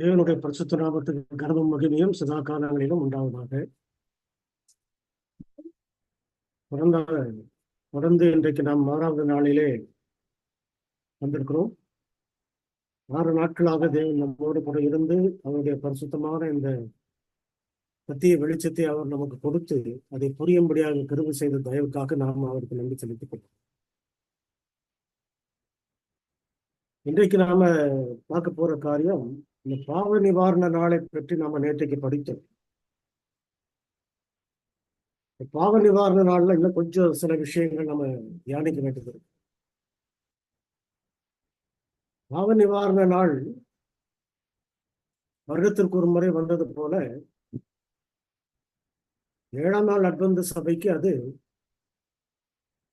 தேவனுடைய பரிசுத்த நாமத்துக்கு கனமும் மகிமையும் சதா காலங்களிலும் உண்டாவதாக. தொடர்ந்த தொடர்ந்து இன்றைக்கு நாம் 6வது நாளிலே வந்திருக்கிறோம். 6 நாட்களாக தேவன் நம்மோடு கூட இருந்து அவருடைய பரிசுத்தமான இந்த சத்திய வெளிச்சத்தை அவர் நமக்கு கொடுத்து அதை புரியும்படியாக கிருபை செய்த தயவுக்காக நாம் அவருக்கு நன்றி செலுத்திக் கொள்வோம். இன்றைக்கு நாம பார்க்க போற காரியம், இந்த பாவ நிவாரண நாளை பற்றி நாம நேற்றைக்கு படித்தோம். பாவ நிவாரண நாள்ல இன்னும் கொஞ்சம் சில விஷயங்கள் நம்ம தியானிக்க வேண்டியது. பாவ நிவாரண நாள் வருடத்திற்கு ஒரு முறை வந்தது போல 7ஆம் நாள் அட்வென்ட் சபைக்கு அது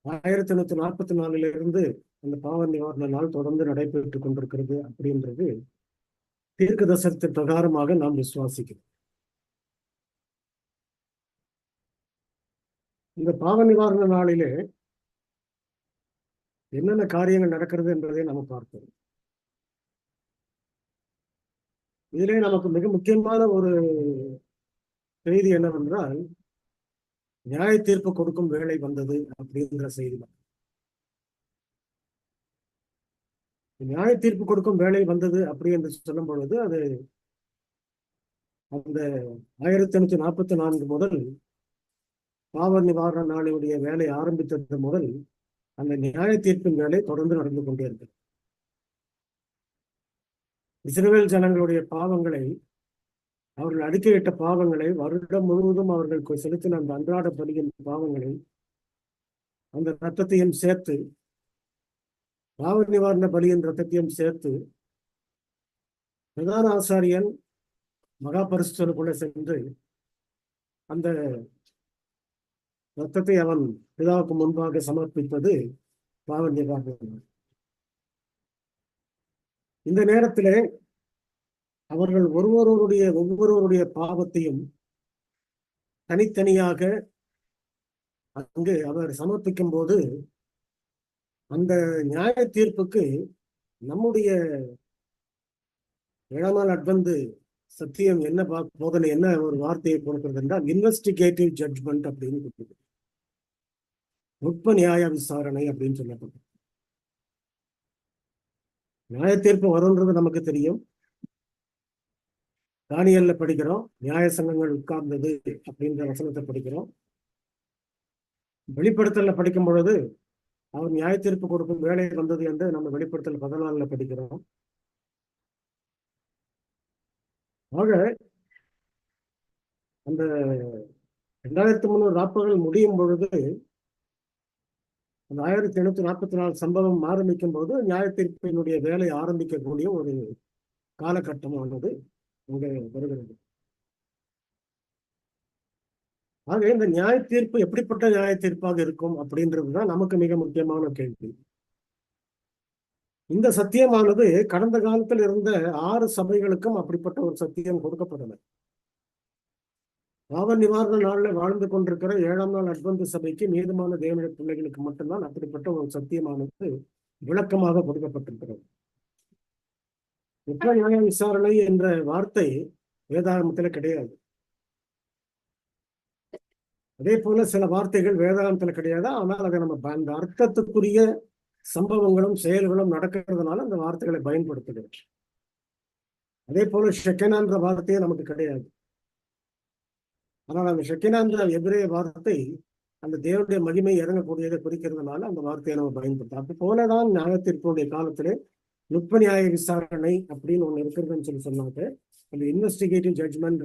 1844 அந்த பாவ நிவாரண நாள் தொடர்ந்து நடைபெற்றுக் கொண்டிருக்கிறது அப்படின்றது தீர்க்க தரிசனத்தின் பிரகாரமாக நாம் விசுவாசிக்கிறோம். இந்த பாவ நிவாரண நாளிலே என்னென்ன காரியங்கள் நடக்கிறது என்பதை நம்ம பார்ப்போம். இதிலே நமக்கு மிக முக்கியமான ஒரு செய்தி என்னவென்றால், நியாய தீர்ப்பு கொடுக்கும் வேளை வந்தது அப்படிங்கிற செய்தி. நியாய தீர்ப்பு கொடுக்கும் வேளை வந்தது அப்படி என்று சொல்லும் பொழுது, அது அந்த 1844 முதல் பாவ நிவாரண நாளுடைய வேலை ஆரம்பித்தது முதல் அந்த நியாய தீர்ப்பின் வேலை தொடர்ந்து நடந்து கொண்டே இருக்கிறது. இஸ்ரவேல் ஜனங்களுடைய பாவங்களை, அவர்கள் அறிக்கையிட்ட பாவங்களை, வருடம் முழுவதும் அவர்கள் செலுத்தின அந்த அன்றாட பலியின் பாவங்களை, அந்த ரத்தத்தையும் சேர்த்து, பாவ நிவாரண பலியின் ரத்தத்தையும் சேர்த்து, பிரதான ஆசாரியன் மகா பரிசுத்தருக்குள்ளே சென்று அந்த ரத்தத்தை அவன் பிதாவுக்கு முன்பாக சமர்ப்பிப்பது பாவ நிவாரண. இந்த நேரத்திலே அவர்கள் ஒவ்வொருவருடைய பாவத்தையும் தனித்தனியாக அங்கு அவர் சமர்ப்பிக்கும் போது, அந்த நியாய தீர்ப்புக்கு நம்முடைய 7ஆம் நாள் அட்வென்ட் சத்தியம் என்ன போதனை, என்ன ஒரு வார்த்தையை கொடுக்கிறது என்றால், இன்வெஸ்டிகேட்டிவ் ஜட்ஜ்மெண்ட் அப்படின்னு கொடுக்குது. நுட்ப நியாய விசாரணை அப்படின்னு சொல்லப்படும். நியாய தீர்ப்பு வரும்ன்றது நமக்கு தெரியும். தானியேல்ல படிக்கிறோம், நியாய சங்கங்கள் உட்கார்ந்தது அப்படின்ற வசனத்தை படிக்கிறோம். வெளிப்படுத்தல படிக்கும் பொழுது அவர் நியாய தீர்ப்பு கொடுக்கும் வேலை வந்தது என்று நம்ம வெளிப்படுத்தல் 14ல படிக்கிறோம். ஆக அந்த 2300 நாட்கள் முடியும் பொழுது, அந்த 1844 சம்பவம் ஆரம்பிக்கும் போது நியாய தீர்ப்பினுடைய வேலை ஆரம்பிக்கக்கூடிய ஒரு காலகட்டமானது இங்கே வருகிறது. ஆக இந்த நியாய தீர்ப்பு எப்படிப்பட்ட நியாய தீர்ப்பாக இருக்கும் அப்படின்றதுதான் நமக்கு மிக முக்கியமான கேள்வி. இந்த சத்தியமானது கடந்த காலத்தில் இருந்த 6 சபைகளுக்கும் அப்படிப்பட்ட ஒரு சத்தியம் கொடுக்கப்படலை. பாவ நிவாரண நாள்ல வாழ்ந்து கொண்டிருக்கிற 7ஆம் நாள் அட்வென்ட் சபைக்கு, மீதமான தேவனுடைய பிள்ளைகளுக்கு மட்டும்தான் அப்படிப்பட்ட ஒரு சத்தியமானது விளக்கமாக கொடுக்கப்பட்டிருக்கிறது. குற்ற நியாய விசாரணை என்ற வார்த்தை வேதாகமத்தில் கிடையாது. அதே போல சில வார்த்தைகள் வேதாகமத்தில் கிடையாது. ஆனால் அதை நம்ம அந்த அர்த்தத்துக்குரிய சம்பவங்களும் செயல்களும் நடக்கிறதுனால அந்த வார்த்தைகளை பயன்படுத்துகிறோம். அதே போல ஷெக்கெனான்ற வார்த்தையே நமக்கு கிடையாது. ஆனால் அந்த ஷெக்கெனான்ற எபிரேய வார்த்தை அந்த தேவனுடைய மகிமை இறங்கக்கூடியதை குறிக்கிறதுனால அந்த வார்த்தையை நம்ம பயன்படுத்தோம். அப்படி போலதான் நியாய தீர்ப்புடைய காலத்திலே நுட்ப நியாய விசாரணை அப்படின்னு ஒண்ணு இருக்கிறதுன்னு சொன்னாங்க. அந்த இன்வெஸ்டிகேட்டிவ் ஜட்ஜ்மெண்ட்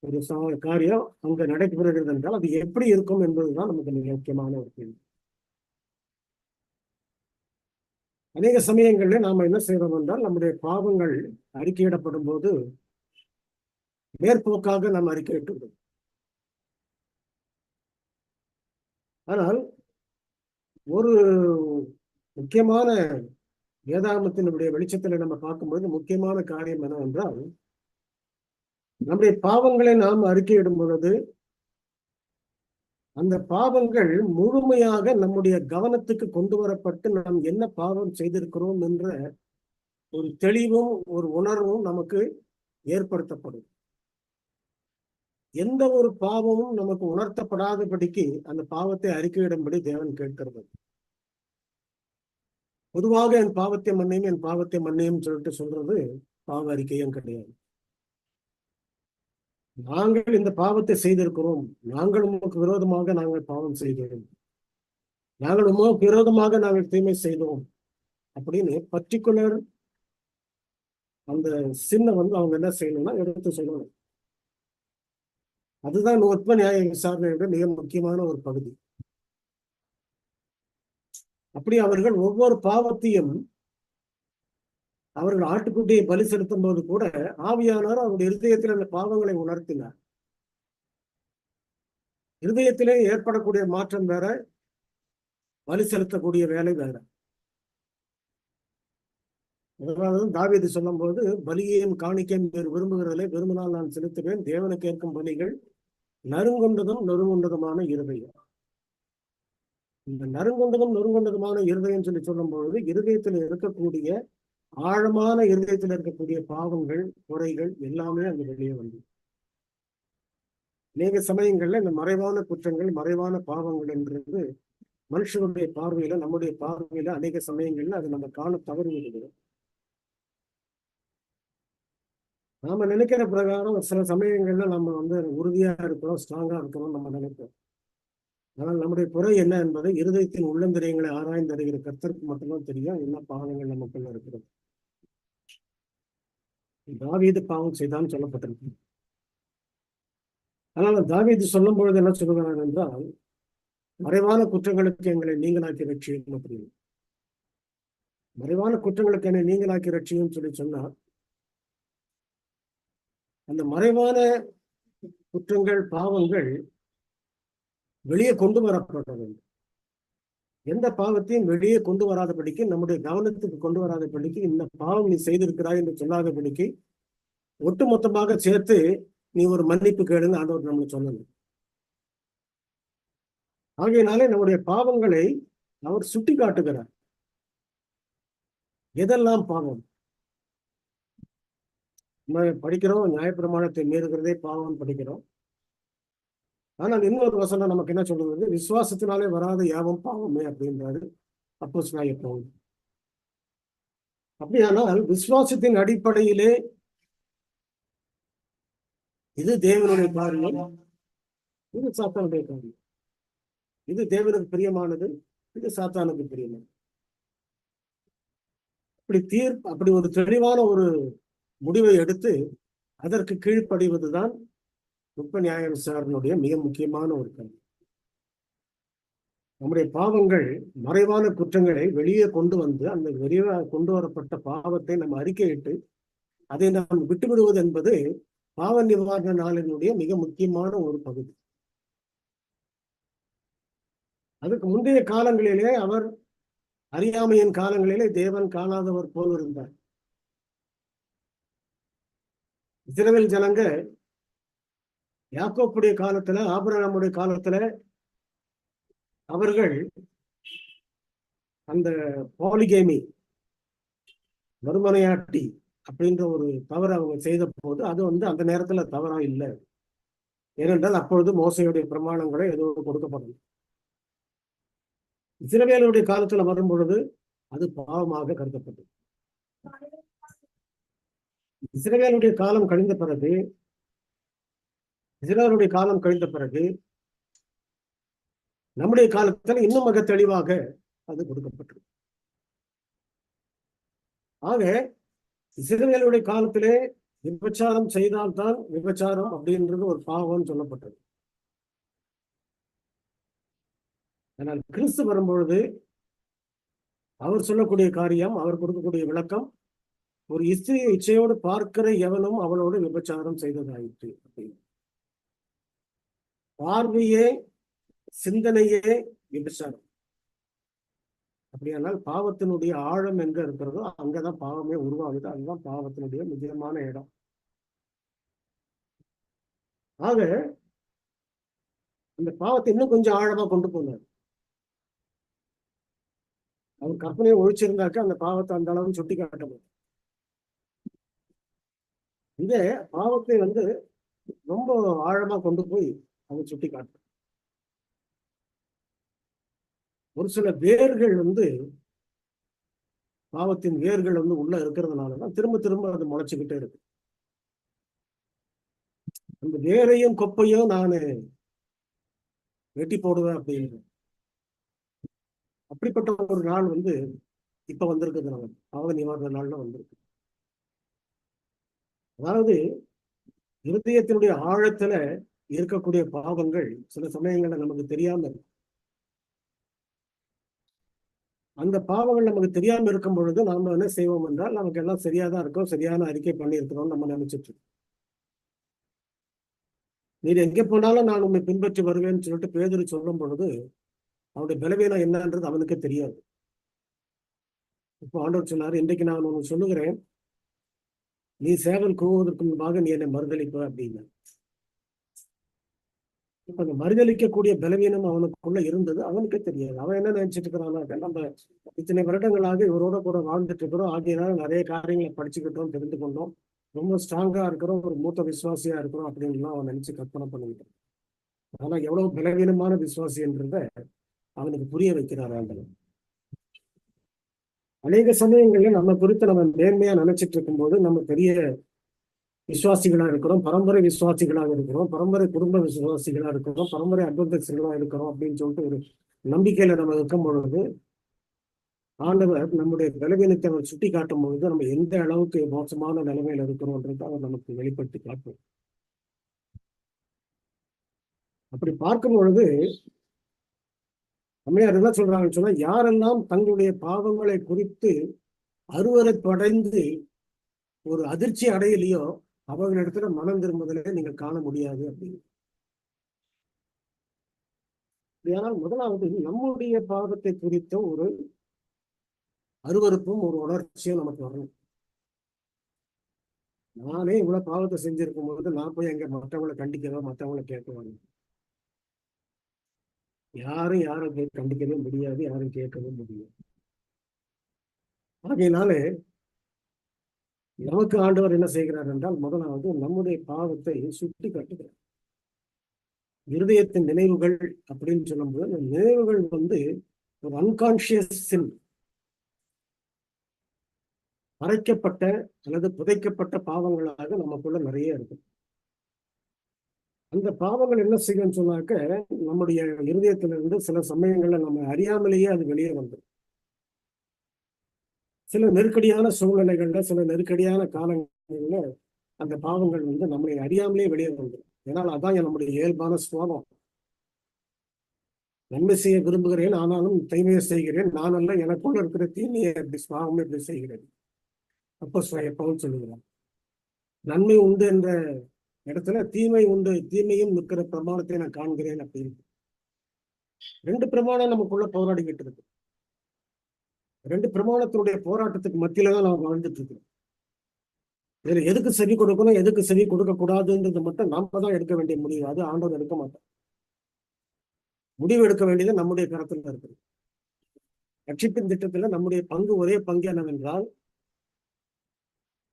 ஒரு காரியம் அங்க நடைபெறுகிறது என்றால் அது எப்படி இருக்கும் என்பதுதான் நமக்கு மிக முக்கியமான ஒரு கேள்வி. அநேக சமயங்களில் நாம என்ன செய்யறோம் என்றால், நம்முடைய பாவங்கள் அறிக்கையிடப்படும் போது மேற்போக்காக நாம் அறிக்கையிட்டுள்ளோம். ஆனால் ஒரு முக்கியமான வேதாகமத்தினுடைய வெளிச்சத்தில் நம்ம பார்க்கும்போது முக்கியமான காரியம் என்னவென்றால், நம்முடைய பாவங்களை நாம் அறிக்கையிடும் பொழுது அந்த பாவங்கள் முழுமையாக நம்முடைய கவனத்துக்கு கொண்டு வரப்பட்டு நாம் என்ன பாவம் செய்திருக்கிறோம் என்ற ஒரு தெளிவும் ஒரு உணர்வும் நமக்கு ஏற்படுத்தப்படும். எந்த ஒரு பாவமும் நமக்கு உணர்த்தப்படாதபடிக்கு அந்த பாவத்தை அறிக்கையிடும்படி தேவன் கேட்கிறது. பொதுவாக என் பாவத்தை மன்னியும், என் பாவத்தை மன்னியும் சொல்லிட்டு சொல்றது பாவ அறிக்கையும் கிடையாது. நாங்கள் இந்த பாவத்தை செய்திருக்கிறோம், நாங்கள் உமக்கு விரோதமாக நாங்கள் பாவம் செய்கிறோம், நாங்கள் உமக்கு விரோதமாக நாங்கள் தீமை செய்தோம் அப்படின்னு பர்டிகுலர் அந்த சின்ன அவங்க என்ன செய்யணும்னா எடுத்து சொல்லணும். அதுதான் நுட்ப நியாய விசாரணையோட மிக முக்கியமான ஒரு பகுதி. அப்படி அவர்கள் ஒவ்வொரு பாவத்தையும் அவர்கள் ஆட்டுக்குட்டியை பலி செலுத்தும் போது கூட ஆவியானவர் அவருடைய இருதயத்தில் அந்த பாவங்களை உணர்த்தினார். இருதயத்திலே ஏற்படக்கூடிய மாற்றம் வேற, பலி செலுத்தக்கூடிய வேலை வேற. அதனாலதான் தாவீது சொல்லும் போது, பலியையும் காணிக்கையும் விரும்புகிறதை விரும்பினால் நான் செலுத்துவேன், தேவனுக்கு கேட்கும் பலிகள் நறுங்கொண்டதும் நொறுங்கொண்டதுமான இருதயம். இந்த நறுங்கொண்டதுமான இருதயம் சொல்லி சொல்லும் பொழுது இருதயத்தில் இருக்கக்கூடிய ஆழமான இருதயத்தில் இருக்கக்கூடிய பாவங்கள், குறைகள் எல்லாமே அங்க வெளியே வந்து அநேக சமயங்கள்ல இந்த மறைவான குற்றங்கள், மறைவான பாவங்கள் என்றது மனுஷனுடைய பார்வையில, நம்முடைய பார்வையில அநேக சமயங்கள்ல அது நம்ம காண தவறு விடுகிறோம். நாம நினைக்கிற பிரகாரம் சில சமயங்கள்ல நம்ம உறுதியா இருக்கிறோம், ஸ்ட்ராங்கா இருக்கிறோம் நம்ம நினைப்போம். ஆனால் நம்முடைய குறை என்ன என்பதை இருதயத்தின் உள்ளந்திரியங்களை ஆராய்ந்து அறிகிற கர்த்தருக்கு மட்டும்தான் தெரியும் என்ன பாவங்கள் நமக்குள்ள இருக்கிறது. தாவீது பாவம் செய்தான்னு சொல்லப்பட்டிருக்கு. அதனால தாவீது சொல்லும் பொழுது என்ன சொல்லுகிறார் என்றால், மறைவான குற்றங்களுக்கு எங்களை நீங்களாக்கி ரட்சியும் அப்படின்னு. மறைவான குற்றங்களுக்கு என்னை நீங்களாக்கி ரட்சியும் சொல்லி சொன்னா, அந்த மறைவான குற்றங்கள், பாவங்கள் வெளியே கொண்டு வரப்பட வேண்டும். எந்த பாவத்தையும் வெளியே கொண்டு வராதபடிக்கு, நம்முடைய கவனத்துக்கு கொண்டு வராதபடிக்கு, இந்த பாவம் நீ செய்திருக்கிறாய் என்று சொல்லாதபடிக்கு ஒட்டுமொத்தமாக சேர்த்து நீ ஒரு மன்னிப்பு கேளுன்னு ஆண்டவர் நம்மளுக்கு சொல்லணும். ஆகையினாலே நம்முடைய பாவங்களை அவர் சுட்டி காட்டுகிறார். எதெல்லாம் பாவம்? நம்ம படிக்கிறோம், நியாயப்பிரமாணத்தை மீறுகிறதே பாவம் படிக்கிறோம். ஆனால் இன்னொரு வசனம் நமக்கு என்ன சொல்றது? விசுவாசத்தினாலே வராத யாவும் பாவமே அப்படின்றாரு அப்போஸ்தலனாகிய பவுல். அப்படியானால் விசுவாசத்தின் அடிப்படையிலே இது தேவனுடைய காரியம், இது சாத்தானுடைய காரியம். இது தேவனுக்கு பிரியமானது, இது சாத்தானுக்கு பிரியமானது. அப்படி ஒரு தெளிவான ஒரு முடிவை எடுத்து அதற்கு கீழ்ப்படிவதுதான் நுட்ப நியாய விசாரணையுடைய மிக முக்கியமான ஒரு கருத்து. நம்முடைய பாவங்கள், மறைவான குற்றங்களை வெளியே கொண்டு வந்து அந்த வெளியே கொண்டு வரப்பட்ட பாவத்தை நம்ம அறிக்கையிட்டு அதை நாம் விட்டுவிடுவது என்பது பாவ நிவாரண நாளினுடைய மிக முக்கியமான ஒரு பகுதி. அதுக்கு முந்தைய காலங்களிலே அவர் அறியாமையின் காலங்களிலே தேவன் காணாதவர் போல் இருந்தார். இஸ்ரவேல் ஜனங்க யாக்கோப்புடைய காலத்துல, ஆபிரகாமுடைய காலத்துல அவர்கள் அந்த பாலிகேமி, மறுமனையாட்டி அப்படின்ற ஒரு தவறு அவங்க செய்த போது அது அந்த நேரத்துல தவறா இல்லை. ஏனென்றால் அப்பொழுது மோசையுடைய பிரமாணங்களை ஏதோ கொடுக்கப்படும். இஸ்ரவேலுடைய காலத்துல வரும் பொழுது அது பாவமாக கருதப்பட்டது. இஸ்ரவேலுடைய காலம் கழிந்த பிறகு நம்முடைய காலத்துல இன்னும் மிக தெளிவாக அது கொடுக்கப்பட்டது. ஆக இஸ்ரவேலுடைய காலத்திலே விபச்சாரம் செய்தால்தான் விபச்சாரம் அப்படின்றது ஒரு பாவம் சொல்லப்பட்டது. ஆனால் கிறிஸ்து வரும்பொழுது அவர் சொல்லக்கூடிய காரியம், அவர் கொடுக்கக்கூடிய விளக்கம், ஒரு ஸ்திரீ இச்சையோடு பார்க்கிற எவனும் அவளோடு விபச்சாரம் செய்ததாயிற்று அப்படின்னு. பார்வையே, சிந்தனையே விபச்சாரம். அப்படியானால் பாவத்தினுடைய ஆழம் எங்க இருக்கிறதோ அங்கதான் பாவமே உருவாகுது. அதுதான் பாவத்தினுடைய முக்கியமான இடம். ஆக அந்த பாவத்தை இன்னும் கொஞ்சம் ஆழமா கொண்டு போனார். அவர் கற்பனையை ஒழிச்சிருந்தாக்க அந்த பாவத்தை அந்த அளவு சுட்டி காட்ட முடியும். இங்க பாவத்தை ரொம்ப ஆழமா கொண்டு போய் அதை சுட்டி காட்டும். ஒரு சில வேர்கள் பாவத்தின் வேர்கள் உள்ள இருக்கிறதுனாலதான் திரும்ப திரும்ப அது முளைச்சுக்கிட்டே இருக்கு. அந்த வேரையும் கொப்பையும் நான் வெட்டி போடுவேன் அப்படின்னு அப்படிப்பட்ட ஒரு நாள் இப்ப வந்திருக்குது. நம்ம பாவ நிவாரண நாள்ல வந்திருக்கு. அதாவது இருதயத்தினுடைய ஆழத்துல இருக்கக்கூடிய பாவங்கள் சில சமயங்கள்ல நமக்கு தெரியாம இருக்கும். அந்த பாவங்கள் நமக்கு தெரியாம இருக்கும் பொழுது நாம என்ன செய்வோம் என்றால், நமக்கு எல்லாம் சரியாதான் இருக்கோம், சரியான அறிக்கை பண்ணியிருக்கிறோம் நம்ம நினைச்சிட்டு இருக்கோம். நீர் எங்கே போனாலும் நான் உண்மை பின்பற்றி வருவேன்னு சொல்லிட்டு பேதுரு சொல்லும் பொழுது அவனுடைய பலவீனம் என்னன்றது அவனுக்கே தெரியாது. இப்போ ஆண்டவர் சொன்னாரு, இன்றைக்கு நான் உனக்கு சொல்லுகிறேன், நீ சேவல் கூவுவதற்கு முன்பாக நீ என்னை மறுதளிப்ப அப்படின்னு. இப்ப அந்த மறுதளிக்கக்கூடிய பலவீனம் அவனுக்குள்ள இருந்தது, அவனுக்கே தெரியாது. அவன் என்ன நினைச்சிட்டு இருக்கிறான்னாக்க, நம்ம இத்தனை வருடங்களாக இவரோட கூட வாழ்ந்துட்டு இருக்கிறோம், ஆகியனால நிறைய காரியங்களை படிச்சுக்கிட்டோம், தெரிந்து கொண்டோம், ரொம்ப ஸ்ட்ராங்கா இருக்கிறோம், ஒரு மூத்த விசுவாசியா இருக்கிறோம் அப்படின்லாம் அவன் நினைச்சு கற்பனை பண்ணிக்கிட்டான். ஆனா எவ்வளவு பலவீனமான விசுவாசி என்றத அவனுக்கு புரிய வைக்கிறார் ஆண்டவர். அநேக சமயங்கள்ல நம்ம குறித்து நம்ம நேர்மையா நினைச்சிட்டு இருக்கும்போது நம்ம பெரிய விசுவாசிகளா இருக்கிறோம், பரம்பரை விசுவாசிகளாக இருக்கிறோம், பரம்பரை குடும்ப விசுவாசிகளா இருக்கிறோம், பரம்பரை அட்வென்டிஸ்டுகளா இருக்கிறோம் அப்படின்னு சொல்லிட்டு ஒரு நம்பிக்கையில நம்ம இருக்கும் பொழுது ஆண்டவர் நம்முடைய பலவீனத்தை அவர் சுட்டி காட்டும் பொழுது நம்ம எந்த அளவுக்கு மோசமான நிலைமையில இருக்கிறோம்ன்றது அவர் நமக்கு வெளிப்படுத்தி காட்டும். அப்படி பார்க்கும் பொழுது அம்மையார் என்ன சொல்றாங்கன்னு சொன்னா, யாரெல்லாம் தங்களுடைய பாவங்களை குறித்து அருவருப்படைந்து ஒரு அதிர்ச்சி அடையலையோ அவர்களிடத்துல மனம் திரும்புதலே நீங்க காண முடியாது அப்படின்னு. ஆனால் முதலாவது நம்முடைய பாவத்தை குறித்த ஒரு அருவருப்பும் ஒரு உணர்ச்சியும் நமக்கு வரணும். நானே இவ்வளவு பாவத்தை செஞ்சிருக்கும் போது நான் போய் எங்க மற்றவங்களை கண்டிக்கவோ மற்றவங்களை கேட்கவோ யாரும் யாரும் கண்டிக்கவே முடியாது, யாரும் கேட்கவே முடியாது. ஆகையினாலே நமக்கு ஆண்டவர் என்ன செய்கிறார் என்றால், முதலாவது நம்முடைய பாவத்தை சுட்டி காட்டுகிறார். இருதயத்தின் நினைவுகள் அப்படின்னு சொல்லும்போது அந்த நினைவுகள் ஒரு அன்கான்சியஸ் சின், மறைக்கப்பட்ட அல்லது புதைக்கப்பட்ட பாவங்களாக நமக்குள்ள நிறைய இருக்கு. அந்த பாவங்கள் என்ன செய்யும்னு சொன்னாக்க, நம்முடைய இருதயத்திலிருந்து சில சமயங்கள்ல நம்ம அறியாமலேயே அது வெளியே வந்துடும். சில நெருக்கடியான சூழ்நிலைகள்ல, சில நெருக்கடியான காலங்கள்ல அந்த பாவங்கள் நம்மளை அறியாமலே வெளியே வந்துடும். ஏன்னால் அதான் நம்முடைய இயல்பான சுவாபம். நன்மை செய்ய விரும்புகிறேன், ஆனாலும் தீமையை செய்கிறேன், நான் அல்ல எனக்குள்ள இருக்கிற தீமையை எப்படி சுவாபம் எப்படி செய்கிறேன். அப்போ எப்பவும் சொல்லுகிறான், நன்மை உண்டு என்ற இடத்துல தீமை உண்டு, தீமையும் நிற்கிற பிரமாணத்தை நான் காண்கிறேன் அப்படின்னு. ரெண்டு பிரமாணம் நமக்குள்ள போராடிக்கிட்டு இருக்கு. ரெண்டு பிரமாணத்தினுடைய போராட்டத்துக்கு மத்தியில தான் நம்ம வாழ்ந்துட்டு இருக்கிறோம். இதுல எதுக்கு செவி கொடுக்கணும், எதுக்கு செவி கொடுக்க கூடாதுன்றது மட்டும் நாம தான் எடுக்க வேண்டிய முடிவு. அது ஆண்டவர் எடுக்க மாட்டோம். முடிவு எடுக்க வேண்டியது நம்முடைய கருத்துல இருக்குது. ரட்சிப்பின் திட்டத்துல நம்முடைய பங்கு ஒரே பங்கு என்னவென்றால்,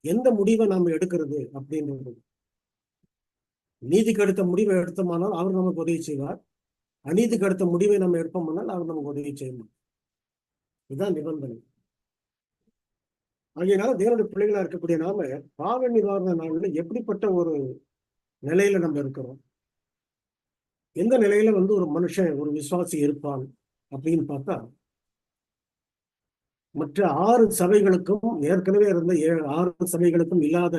எந்த முடிவை நாம எடுக்கிறது அப்படின்றது. நீதிக்கு அடுத்த முடிவை எடுத்தோமானால் அவர் நமக்கு உதவி செய்வார், அநீதிக்கு அடுத்த முடிவை நம்ம எடுப்போம்னால் அவர் நமக்கு உதவி செய்யணும். இதுதான் நிபந்தனை. ஆகையினால தேவனுடைய பிள்ளைகளா இருக்கக்கூடிய நாம பாவ நிவாரண நாள்ல எப்படிப்பட்ட ஒரு நிலையில நம்ம இருக்கிறோம், எந்த நிலையில ஒரு மனுஷன் ஒரு விசுவாசி இருப்பான் அப்படின்னு பார்த்தா, மற்ற 6 சபைகளுக்கும் ஏற்கனவே இருந்த 6 சபைகளுக்கும் இல்லாத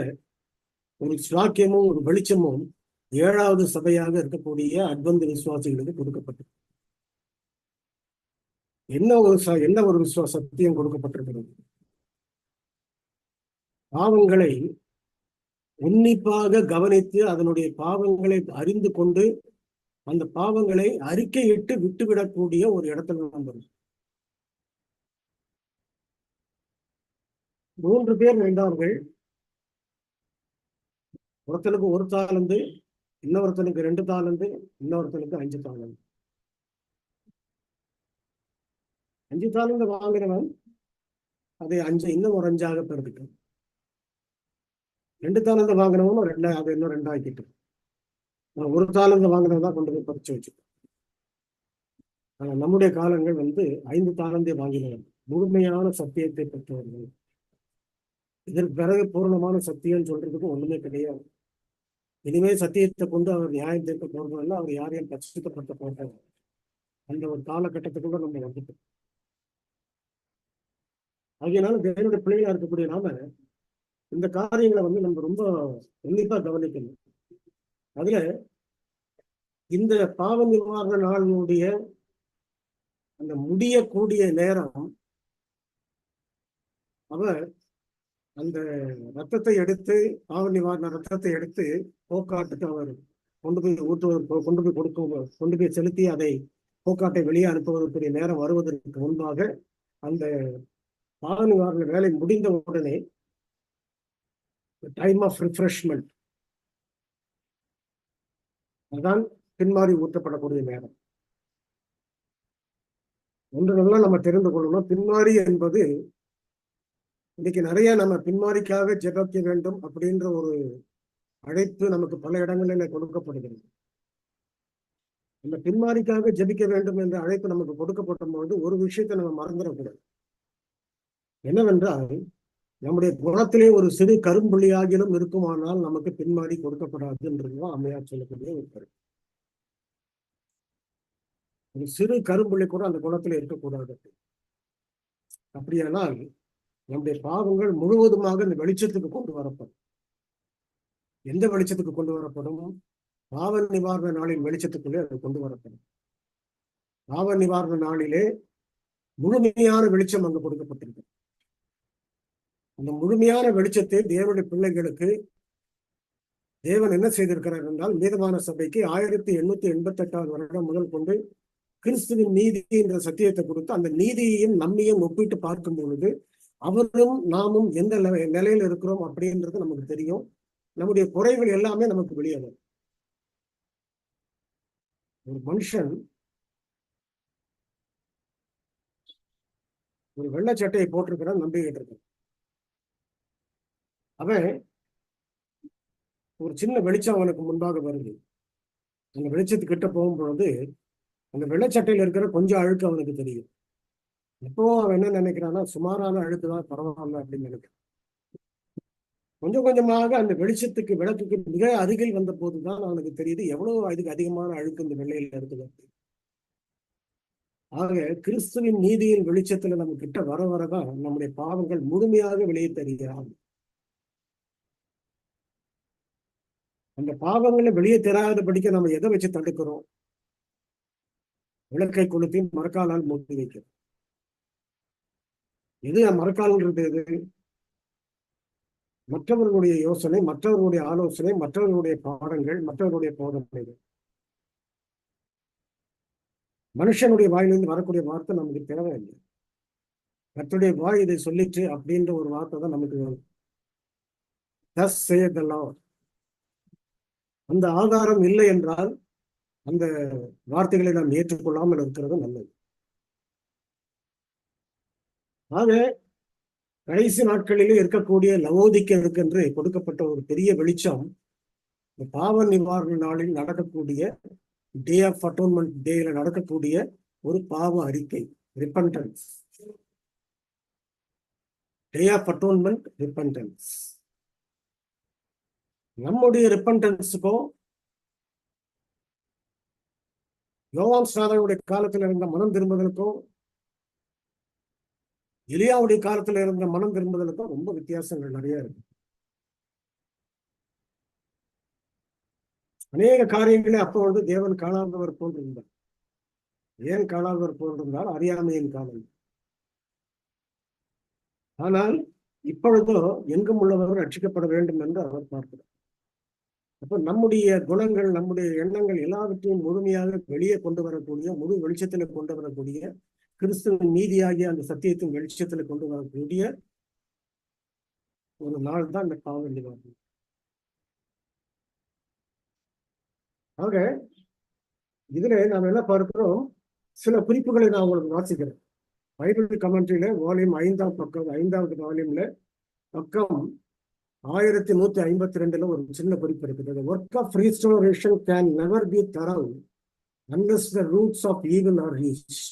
ஒரு சாக்கியமும் ஒரு வெளிச்சமும் 7வது சபையாக இருக்கக்கூடிய அட்வென்ட் விசுவாசிகளுக்கு கொடுக்கப்பட்டது. என்ன ஒரு சத்தியம் கொடுக்கப்பட்டிருக்கிறது? பாவங்களை உன்னிப்பாக கவனித்து அதனுடைய பாவங்களை அறிந்து கொண்டு அந்த பாவங்களை அறிக்கையிட்டு விட்டுவிடக்கூடிய ஒரு இடத்துல நம்புறோம். 3 பேர் வேண்டார்கள், ஒருத்தனுக்கு 1 தாலந்து, இன்னொருத்தனுக்கு 2 தாலந்து, இன்னொருத்தனுக்கு 5 தாலந்து. 5 தாலந்து வாங்கினவன் அதை 5 இன்னும் ஒரு 5ஆக பெருக்கிட்டான். 2 தாளந்து வாங்கினவனும் அது இன்னும் 2 ஆக்கிட்டு, நான் 1 தாளந்து வாங்கினதான் கொண்டு போய் பறிச்சு வச்சுக்கோ. ஆனா நம்முடைய காலங்கள் 5 தாளந்தை வாங்கினவர்கள், முழுமையான சத்தியத்தை பெற்றவர்கள். இதற்கு பிறகு பூர்ணமான சத்தியம் சொல்றதுக்கு ஒண்ணுமே கிடையாது. இனிமே சத்தியத்தை கொண்டு அவர் நியாயம் தீர்க்க போறதில்ல, அவர் யாரையும் பரிசுத்தப்படுத்த போறாங்க. அந்த ஒரு காலகட்டத்துக்குள்ள நம்ம வந்துட்டோம். அதனால தேவனுடைய பிள்ளைகளா இருக்கக்கூடிய நாம இந்த காரியங்களை நம்ம ரொம்ப உன்னிப்பா கவனிக்கணும். அதுல இந்த பாவ நிவாரண நாளினுடைய அந்த முடியக்கூடிய நேரம், அவர் அந்த ரத்தத்தை எடுத்து, பாவ நிவாரண ரத்தத்தை எடுத்து போக்காட்டுக்கு அவர் கொண்டு போய் கொண்டு போய் செலுத்தி அதை போக்காட்டை வெளியே அனுப்புவதற்குரிய நேரம் வருவதற்கு முன்பாக அந்த பாவ நிவாரண வேலை முடிந்த உடனே டைம் ஆஃப் ரிஃப்ரெஷ்மெண்ட், அதான் பின்மாறி ஊற்றப்படக்கூடிய நேரம். ஒன்றுலாம் நம்ம தெரிந்து கொள்ளணும். பின்மாறி என்பது இன்னைக்கு நிறைய நம்ம பின்மாறிக்காக ஜெபிக்க வேண்டும் அப்படின்ற ஒரு அழைப்பு நமக்கு பல இடங்களில் கொடுக்கப்படுகிறது. அந்த பின்மாறிக்காக ஜெபிக்க வேண்டும் என்ற அழைப்பு நமக்கு கொடுக்கப்படும் பொழுது ஒரு விஷயத்தை நம்ம மறந்துடக்கூடாது. என்னவென்றால், நம்முடைய குணத்திலே ஒரு சிறு கரும்புள்ளியாகிலும் இருக்குமானால் நமக்கு பின்மாறி கொடுக்கப்படாது என்றுதான் அம்மையார் சொல்லக்கூடிய ஒரு கருத்து. ஒரு சிறு கரும்புள்ளி கூட அந்த குணத்தில் இருக்கக்கூடாது. அப்படியானால் நம்முடைய பாவங்கள் முழுவதுமாக இந்த வெளிச்சத்துக்கு கொண்டு வரப்படும். எந்த வெளிச்சத்துக்கு கொண்டு வரப்படும்? பாவ நிவாரண நாளின் வெளிச்சத்துக்குள்ளே அது கொண்டு வரப்படும். பாவ நிவாரண நாளிலே முழுமையான வெளிச்சம் அங்கு கொடுக்கப்பட்டிருக்கு. அந்த முழுமையான வெளிச்சத்தை தேவனுடைய பிள்ளைகளுக்கு தேவன் என்ன செய்திருக்கிறார் என்றால், மீதமான சபைக்கு 1888 வருடம் முதல் கொண்டு கிறிஸ்துவின் நீதி என்ற சத்தியத்தை கொடுத்து, அந்த நீதியையும் நம்மையும் ஒப்பிட்டு பார்க்கும் பொழுது அவரும் நாமும் எந்த நிலையில இருக்கிறோம் அப்படின்றது நமக்கு தெரியும். நம்முடைய குறைகள் எல்லாமே நமக்கு வெளியே வரும். ஒரு மனுஷன் ஒரு வெள்ளை சட்டையை போட்டிருக்கிறான், நம்பிக்கிட்டு இருக்கான். அவன் ஒரு சின்ன வெளிச்சம் அவனுக்கு முன்பாக வருது. அந்த வெளிச்சத்துக்கிட்ட போகும்பொழுது அந்த வெள்ளச்சட்டையில இருக்கிற கொஞ்சம் அழுக்கு அவனுக்கு தெரியும். இப்போ அவன் என்ன நினைக்கிறான்னா, சுமாரான அழுக்கு தான், பரவாயில்ல அப்படின்னு நினைக்கிறான். கொஞ்சம் கொஞ்சமாக அந்த வெளிச்சத்துக்கு, விளக்குக்கு மிக அருகில் வந்த போதுதான் அவனுக்கு தெரியுது எவ்வளவு அதுக்கு அதிகமான அழுக்கு இந்த வெள்ளையில இருக்குது. ஆக கிறிஸ்துவின் நீதியின் வெளிச்சத்துல நம்ம கிட்ட வர வரதான் நம்முடைய பாவங்கள் முழுமையாக வெளியே தெரியாது. அந்த பாவங்களை வெளியே தெரியாதபடிக்க நம்ம எதை வச்சு தடுக்கிறோம்? விளக்கை கொளுத்தி மரக்காலால் மூடி வைக்கிறோம். எது மரக்கால்ன்றது? எது? மற்றவர்களுடைய யோசனை, மற்றவர்களுடைய ஆலோசனை, மற்றவர்களுடைய பாடங்கள், மற்றவர்களுடைய போதனைகள். மனுஷனுடைய வாயிலிருந்து வரக்கூடிய வார்த்தை நமக்கு தேவையில்லை. கர்த்தருடைய வாய் இதை சொல்லிச்சு அப்படின்ற ஒரு வார்த்தை தான் நமக்கு வேணும். Thus saith the Lord. அந்த ஆதாரம் இல்லை என்றால் அந்த வார்த்தைகளை நாம் ஏற்றுக்கொள்ளாமல் இருக்கிறது நல்லது. ஆக கடைசி நாட்களிலே இருக்கக்கூடிய லவோதிக்கேயருக்கென்று கொடுக்கப்பட்ட ஒரு பெரிய வெளிச்சம் பாவ நிவாரண நாளில் நடக்கக்கூடிய டே ஆஃப் அட்டோன்மெண்ட் டேல நடக்கக்கூடிய ஒரு பாவ அறிக்கை, repentance. Day of atonement, repentance. நம்முடைய ரிப்பன்டன்ஸுக்கும் யோவான் ஸ்நானனுடைய காலத்தில் இருந்த மனம் திரும்புதலுக்கும் எலியாவுடைய காலத்துல இருந்த மனம் திரும்புதலுக்கும் ரொம்ப வித்தியாசங்கள் நிறைய இருக்கு. அநேக காரியங்களே அப்போ தேவன் காணாதவர் போன்றிருந்தார். ஏன் காணாதவர் போன்றிருந்தால் அறியாமையின் காலம். ஆனால் இப்பொழுதோ எங்கும் உள்ளவர் ரட்சிக்கப்பட வேண்டும் என்று அவர் பார்க்கிறார். அப்ப நம்முடைய குணங்கள், நம்முடைய எண்ணங்கள் எல்லாவற்றையும் முழுமையாக வெளியே கொண்டு வரக்கூடிய, முழு வெளிச்சத்துல கொண்டு வரக்கூடிய, கிறிஸ்துவின் நீதியாகிய அந்த சத்தியத்தின் வெளிச்சத்துல கொண்டு வரக்கூடிய ஒரு நாள் தான் இந்த பாவ நிவாரணம். ஆக இதுல நாம் என்ன பார்க்கிறோம்? சில குறிப்புகளை நான் உங்களுக்கு வாசிக்கிறேன். பைபிள் கமெண்ட்ரியில வால்யூம் 5ஆம் பக்கம், 5வது வால்யூம்ல பக்கம் 1152 ஒரு சின்ன குறிப்பு இருக்குது. The work of restoration can never be thorough unless the roots of evil are reached.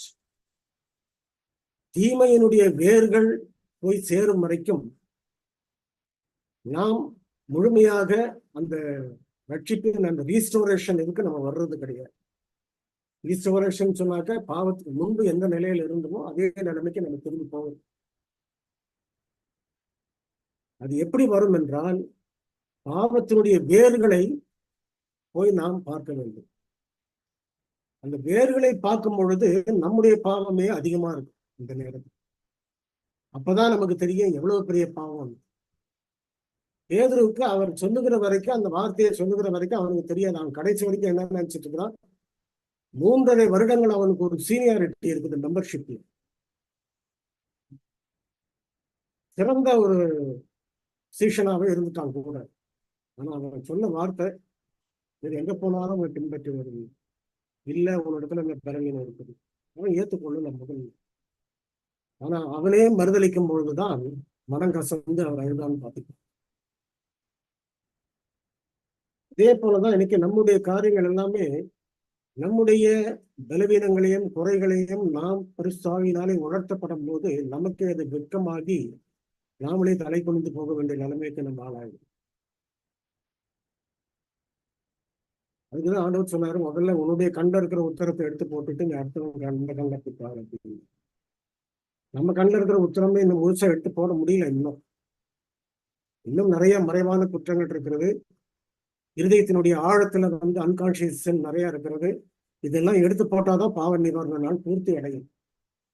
தீமையினுடைய வேர்கள் போய் சேரும் வரைக்கும் நாம் முழுமையாக அந்த ரட்சிப்பின் அந்த ரீஸ்டோரேஷன் இதுக்கு நம்ம வர்றது கிடையாது. ரீஸ்டோரேஷன் சொன்னாக்க பாவத்துக்கு முன்பு எந்த நிலையில இருந்தோமோ அதே நிலைமைக்கு நம்ம திரும்பி போவோம். அது எப்படி வரும் என்றால் பாவத்தினுடைய வேர்களை போய் நாம் பார்க்க வேண்டும். அந்த வேர்களை பார்க்கும் பொழுது நம்முடைய பாவமே அதிகமா இருக்கும் இந்த நேரத்தில். அப்பதான் நமக்கு தெரியும் எவ்வளவு பெரிய பாவம். பேதுருவுக்கு அவர் சொல்லுகிற வரைக்கும், அந்த வார்த்தையை சொல்லுகிற வரைக்கும் அவனுக்கு தெரியாது. அவன் கடைசி வரைக்கும் என்ன நினைச்சிட்டு இருக்கிறான், 3.5 வருடங்கள் அவனுக்கு ஒரு சீனியாரிட்டி இருக்குது மெம்பர்ஷிப்ல. சிறந்த ஒரு சீஷனாவே இருந்துட்டான் கூட. ஆனா அவன் சொன்ன வார்த்தை, இது எங்க போனாலும் அவன் பின்பற்றி வருது, இல்ல உன்னிடத்துல இந்த பிறவின இருக்குது. அவன் ஏற்றுக்கொள்ளல முதல்ல. ஆனா அவனே மறுதளிக்கும் பொழுதுதான் மனம் கசந்து அவர் அழுதான்னு பார்த்துக்கணும். இதே போலதான் இன்னைக்கு நம்முடைய காரியங்கள் எல்லாமே நம்முடைய பலவீனங்களையும் குறைகளையும் நாம் பரிசுத்தாவியினாலே உணர்த்தப்படும் போது நமக்கு அது வெட்கமாகி நாமளே தலை கொண்டு போக வேண்டிய நிலைமைக்கு நம்ம ஆளாகும். அதுக்குதான் ஆண்டவர் சொன்னாரு, முதல்ல உன்னுடைய கண்ட இருக்கிற உத்தரத்தை எடுத்து போட்டுட்டு நீ அடுத்தவங்க அந்த கண்டத்தை பாரு அப்படின்னு. நம்ம கண்ணில் இருக்கிற உத்தரமே இன்னும் முழுசா எடுத்து போட முடியல. இன்னும் நிறைய மறைவான குற்றங்கள் இருக்கிறது. இருதயத்தினுடைய ஆழத்துல அன்கான்சியஸ் நிறைய இருக்கிறது. இதெல்லாம் எடுத்து போட்டாதான் பாவ நிவாரண நாள் பூர்த்தி அடையும்.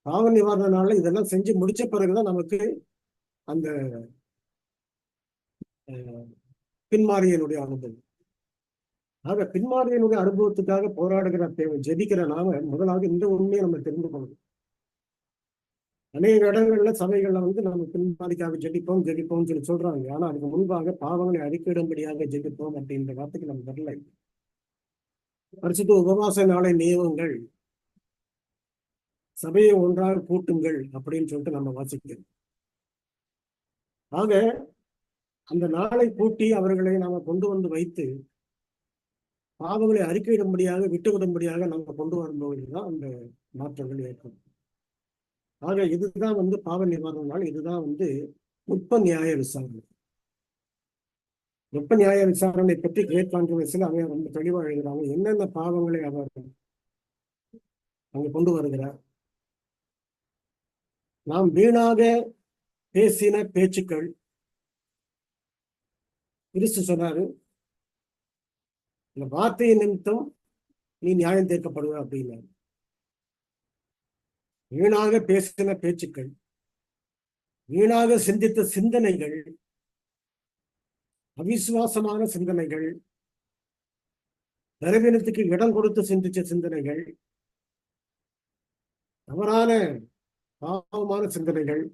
பாவ நிவாரண நாள்ல இதெல்லாம் செஞ்சு முடிச்ச பிறகுதான் நமக்கு அந்த பின்மாறியனுடைய அனுபவம். ஆக பின்மாறியனுடைய அனுபவத்துக்காக போராடுகிற ஜெபிக்கிற நாம முதலாவது இந்த உண்மையை நம்ம தெரிந்து கொள்ளணும். அநேக இடங்கள்ல சபைகள்ல நம்ம பின்மாறிக்காக ஜெபிப்போம் சொல்லி சொல்றாங்க. ஆனா அதுக்கு முன்பாக பாவங்களை அறிக்கையிடும்படியாக ஜெபிப்போம் அப்படின்ற வார்த்தைக்கு நம்ம வரல. பரிசுத்த உபவாச நாளை நியமங்கள், சபையை ஒன்றாக கூட்டுங்கள் அப்படின்னு சொல்லிட்டு நம்ம வாசிக்கிறோம். ஆக அந்த நாளை கூட்டி அவர்களை நாம கொண்டு வந்து வைத்து பாவங்களை அறிக்கையிடும்படியாக விட்டுவிடும்படியாக நம்ம கொண்டு வரும்போதுதான் அந்த மாற்றங்கள் ஏற்படும். ஆக இதுதான் பாவ நிவாரண நாள். இதுதான் நுட்ப நியாய விசாரணை. நுட்ப நியாய விசாரணை பற்றி கிரேட் கான்ட்ரோவர்சியில் அவங்க ரொம்ப தெளிவாக எழுதுறாங்க. என்னென்ன பாவங்களை அவர் அங்க கொண்டு வருகிறார். நாம் வீணாக பேசின பேச்சுக்கள், கிறிஸ்து சொன்னாரு, இந்த வார்த்தையை நிமித்தம் நீ நியாயம் தீர்க்கப்படுவ அப்படின்னாரு. வீணாக பேசின பேச்சுக்கள், வீணாக சிந்தித்த சிந்தனைகள், அவிசுவாசமான சிந்தனைகள், பலவீனத்துக்கு இடம் கொடுத்து சிந்திச்ச சிந்தனைகள், தவறான பாவமான சிந்தனைகள்,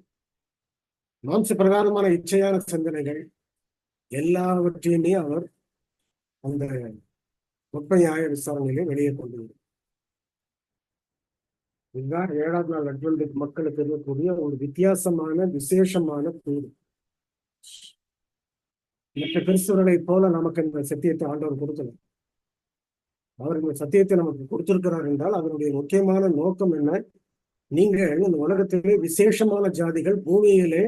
மாம்ச பிரகாரமான இச்சையான சிந்தனைகள் எல்லாவற்றையுமே அவர் அந்த நுட்ப நியாய விசாரணையிலே வெளியே கொண்டு வரும். இதுதான் 7ஆவது நாள் அட்வென்ட் மக்களுக்கு இருக்கக்கூடிய ஒரு வித்தியாசமான விசேஷமான கூறு. மற்ற கிறிஸ்தவர்களை போல நமக்கு இந்த சத்தியத்தை ஆண்டவர் கொடுக்கல. அவர் இந்த சத்தியத்தை நமக்கு கொடுத்திருக்கிறார் என்றால் அதனுடைய முக்கியமான நோக்கம் என்ன? நீங்கள் இந்த உலகத்திலே விசேஷமான ஜாதிகள், பூமியிலே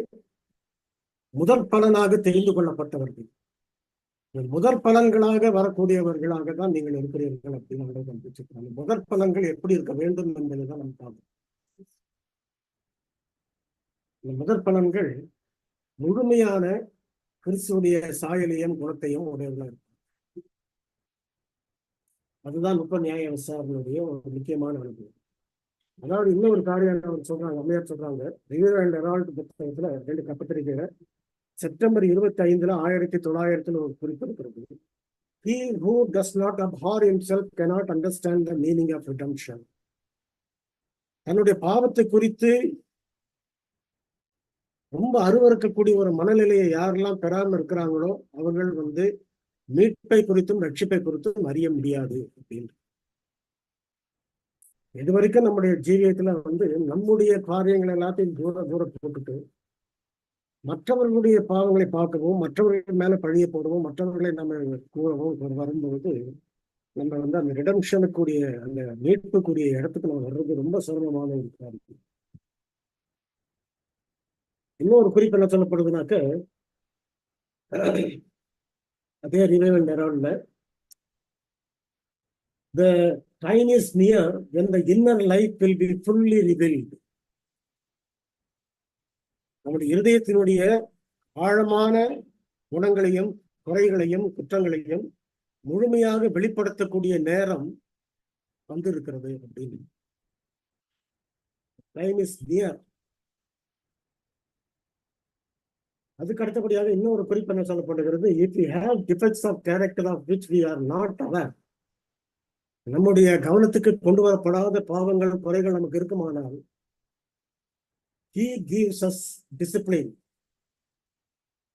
முதற் பலனாக தெரிந்து கொள்ளப்பட்டவர்கள், முதற் பலன்களாக வரக்கூடியவர்களாக தான் நீங்கள் இருக்கிறீர்கள் அப்படின்னு கண்டுபிடிச்சிருக்காங்க. முதற் பலன்கள் எப்படி இருக்க வேண்டும் என்பதுதான் நம்ம பார்க்கணும். இந்த முதற் பலன்கள் முழுமையான கிறிஸ்துடைய சாயலையும் குணத்தையும் உடையவர்களா இருக்கு. அதுதான் நுட்ப நியாய விசாரணையுடைய ஒரு முக்கியமான அனுபவம். அதாவது இன்னொரு காரியம் அவர் சொல்றாங்க, அம்மையார் சொல்றாங்க, ரிவ்யூ அண்ட் ஹெரால்ட் புத்தகத்துல 2 பத்திரிகையில செப்டம்பர் 25 1900 ஒரு குறிப்பு இருக்கிறது. He who does not abhor himself cannot understand the meaning of redemption. தன்னுடைய பாவத்தை குறித்து ரொம்ப அருவருக்கக்கூடிய ஒரு மனநிலையை யாரெல்லாம் பெறாமல் இருக்கிறாங்களோ அவர்கள் மீட்பை குறித்தும் ரட்சிப்பை குறித்தும் அறிய முடியாது அப்படின்னு. இது வரைக்கும் நம்முடைய ஜீவியத்துல நம்முடைய காரியங்கள் எல்லாத்தையும் தூர போட்டுட்டு மற்றவர்களுடைய பாவங்களை பார்க்கவும், மற்றவர்கள் மேல பழிய போடவும், மற்றவர்களை நம்ம கூறவும் வரும்போது நம்ம அந்த ரிடம்ஷனுக்குரிய அந்த மீட்புக்குரிய இடத்துக்கு நம்ம வர்றது ரொம்ப சிரமமான ஒரு காரியம். இன்னொரு குறிப்பு என்ன சொல்லப்படுதுனாக்க, அதே revival நெரோன்ல the time is near when the inner life will be fully revealed. நம்முடைய இருதயத்தினுடைய ஆழமான குணங்களையும் குறைகளையும் குற்றங்களையும் முழுமையாக வெளிப்படுத்தக்கூடிய நேரம் வந்திருக்கிறது அப்படின்னு. Time is near. அதுக்கு அடுத்தபடியாக இன்னொரு குறிப்பு என்ன சொல்லப்படுகிறது, if we have defects of character of which we are not aware, நம்முடைய கவனத்துக்கு கொண்டு வரப்படாத பாவங்கள் குறைகள் நமக்கு இருக்குமானால், he gives us discipline.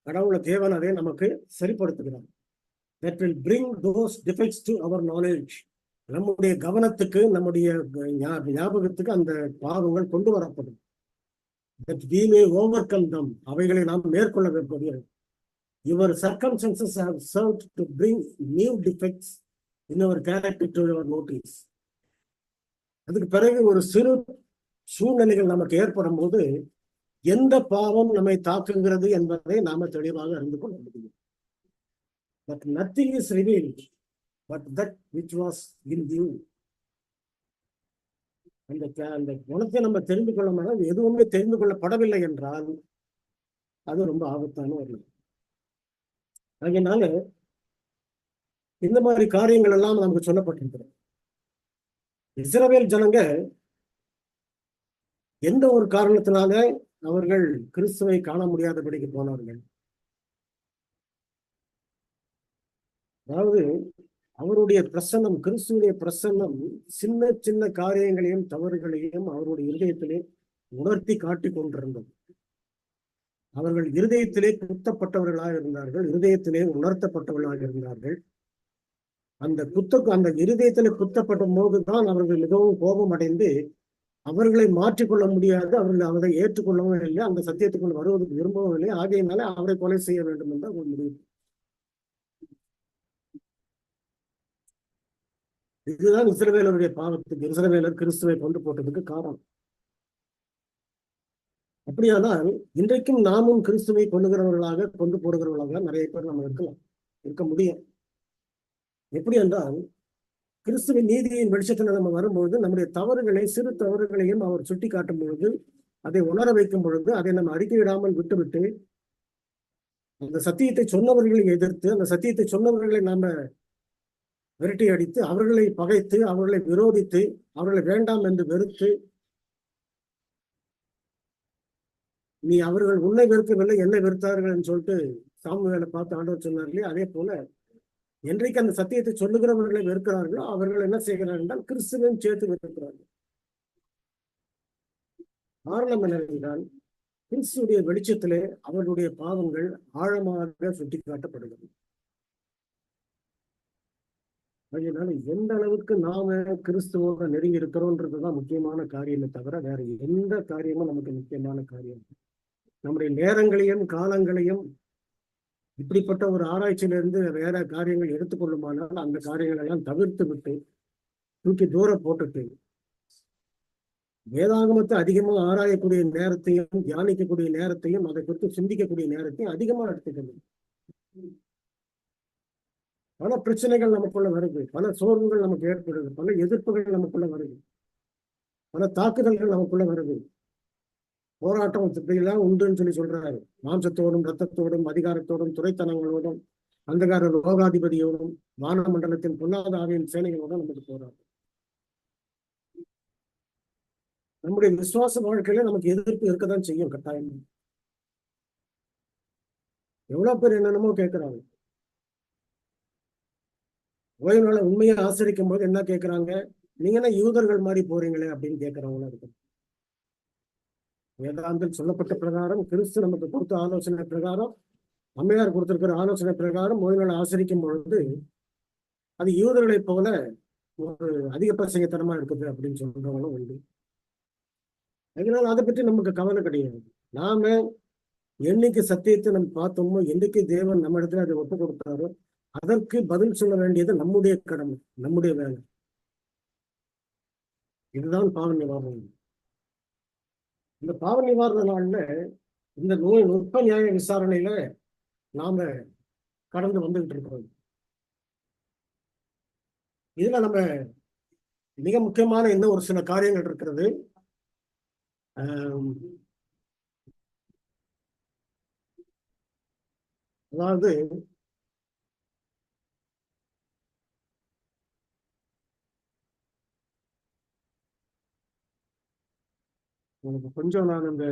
கடவுள தேவன் அதை நமக்கு சரிப்படுத்துகிறார். That will bring those defects to our knowledge. நம்முடைய கவனத்துக்கு, நம்முடைய ஞாபகத்துக்கு அந்த பாவங்கள் கொண்டு வரப்படும். That we may overcome them. அவைகளை நாம் மேற்கொள்ள வேண்டும். Your circumstances have served to bring new defects in our character to your notice. அதுக்கு பிறகு ஒரு சிறு சூழ்நிலைகள் நமக்கு ஏற்படும் போது எந்த பாவம் நம்மை தாக்குகிறது என்பதை நாம தெளிவாக அறிந்து கொள்ள முடியும். But nothing is revealed but that which was in you. அந்த குணத்தை நம்ம தெரிந்து கொள்ள எதுவுமே தெரிந்து கொள்ளப்படவில்லை என்றால் அது ரொம்ப ஆபத்தான ஒரு. அதனால இந்த மாதிரி காரியங்கள் எல்லாம் நமக்கு சொல்லப்பட்டிருக்கிறது. இஸ்ரவேல் ஜனங்க எந்த ஒரு காரணத்தினால அவர்கள் கிறிஸ்துவை காண முடியாதபடிக்கு போனார்கள். அதாவது அவருடைய பிரசன்னம், கிறிஸ்துடைய பிரசன்னம் சின்ன சின்ன காரியங்களையும் தவறுகளையும் அவருடைய இருதயத்திலே உணர்த்தி காட்டி கொண்டிருந்தது. அவர்கள் இருதயத்திலே குத்தப்பட்டவர்களாக இருந்தார்கள், இருதயத்திலே உணர்த்தப்பட்டவர்களாக இருந்தார்கள். அந்த இருதயத்திலே குத்தப்பட்ட போதுதான் அவர்கள் மிகவும் கோபம் அடைந்து அவர்களை மாற்றிக்கொள்ள முடியாது, அவர்கள் அதை ஏற்றுக்கொள்ளவும் இல்லை, அந்த சத்தியத்துக்குள் வருவதற்கு விரும்பவும் இல்லை. ஆகையினால அவரை கொலை செய்ய வேண்டும் என்று அவர் முடிவு. இதுதான் இஸ்ரவேலருடைய பாவத்துக்கு, இஸ்ரவேலர் கிறிஸ்துவை கொண்டு போட்டதுக்கு காரணம். அப்படியானால் இன்றைக்கும் நாமும் கிறிஸ்துவை கொள்ளுகிறவர்களாக, கொண்டு போடுகிறவர்களாக நிறைய பேர் நம்ம இருக்க முடியும். எப்படி என்றால், கிறிஸ்துவின் நீதியின் வெளிச்சத்தில் நம்ம வரும்பொழுது நம்முடைய தவறுகளை, சிறு தவறுகளையும் அவர் சுட்டி காட்டும் பொழுது, அதை உணர வைக்கும் பொழுது, அதை நம்ம அறிக்கையிடாமல் விட்டுவிட்டு அந்த சத்தியத்தை சொன்னவர்களை எதிர்த்து, அந்த சத்தியத்தை சொன்னவர்களை நாம விரட்டி அடித்து, அவர்களை பகைத்து, அவர்களை விரோதித்து, அவர்களை வேண்டாம் என்று வெறுத்து, நீ அவர்கள் உன்னை வெறுக்கவில்லை என்னை வெறுத்தார்கள் என்று சொல்லிட்டு சாமுவேலை பார்த்து ஆண்டவர் சொன்னார்களே, அதே போல என்றைக்கு அந்த சத்தியத்தை சொல்லுகிறவர்களை வெறுக்கிறார்களோ அவர்கள் என்ன செய்கிறார்கள் என்றால் கிறிஸ்துவையும் சேர்த்து வெறுக்கிறார்கள். காரணம் என்னவென்றால், கிறிஸ்துடைய வெளிச்சத்திலே அவர்களுடைய பாவங்கள் ஆழமாக சுட்டி காட்டப்படுகிறது. அதனால எந்த அளவுக்கு நாம கிறிஸ்துவோட நெருங்கி இருக்கிறோன்றதுதான் முக்கியமான காரியமே தவிர வேற எந்த காரியமும் நமக்கு முக்கியமான காரியம். நம்முடைய நேரங்களையும் காலங்களையும் இப்படிப்பட்ட ஒரு ஆராய்ச்சியிலிருந்து வேற காரியங்கள் எடுத்துக்கொள்ளுமானால் அந்த காரியங்கள் எல்லாம் தவிர்த்து விட்டு தூக்கி தூர போட்டுட்டு வேதாகமத்தை அதிகமாக ஆராயக்கூடிய நேரத்தையும், தியானிக்கக்கூடிய நேரத்தையும், அதை குறித்து சிந்திக்கக்கூடிய நேரத்தையும் அதிகமாக எடுத்துக்கணும். பல பிரச்சனைகள் நமக்குள்ள வருது, பல சோர்வுகள் நமக்கு ஏற்படுது, பல எதிர்ப்புகள் நமக்குள்ள வருது, பல தாக்குதல்கள் நமக்குள்ள வருது. போராட்டம் இப்படியெல்லாம் உண்டுன்னு சொல்றாரு. மாம்சத்தோடும் ரத்தத்தோடும் அதிகாரத்தோடும் துறைத்தனங்களோடும் அந்தகார லோகாதிபதியோடும் வானமண்டலத்தின் பொன்னாதாவின் சேனைகளோடும் நமக்கு போராட்டம். நம்முடைய விசுவாச வாழ்க்கையில நமக்கு எதிர்ப்பு இருக்கதான் செய்யும் கட்டாயம். எவ்வளவு பேர் என்னென்னமோ கேட்கிறாங்க. ஓய்வு நாளை உண்மையை ஆசிரிக்கும் போது என்ன கேட்கிறாங்க, நீங்க என்ன யூதர்கள் மாதிரி போறீங்களே அப்படின்னு கேட்கிறவங்களும் இருக்கு. வேதாந்தம் சொல்லப்பட்ட பிரகாரம், கிறிஸ்து நமக்கு கொடுத்த ஆலோசனை பிரகாரம், அம்மையார் கொடுத்திருக்கிற ஆலோசனை பிரகாரம் ஓய்வு நாளை ஆசிரிக்கும் பொழுது அது யூதர்களை போல ஒரு அதிக பிரசங்கத்தனமா இருக்குது அப்படின்னு சொல்றவங்களும் உண்டு. அதனால அதை பற்றி நமக்கு கவலை கிடையாது. நாம என்னைக்கு சத்தியத்தை நம்ம பார்த்தோமோ, என்னைக்கு தேவன் நம்ம இடத்துல அதை ஒப்பு கொடுத்தாரோ, அதற்கு பதில் சொல்ல வேண்டியது நம்முடைய கடமை, நம்முடைய வேலை. இதுதான் பாவ நிவாரணம். இந்த பாவ நிவாரண நாள்ல இந்த நுட்ப நியாய விசாரணையில நாம கடந்து வந்துகிட்டு இருக்கிறோம். இதுல நம்ம மிக முக்கியமான இன்னும் ஒரு சில காரியங்கள் இருக்கிறது. அதாவது உங்களுக்கு கொஞ்சம் நான் இந்த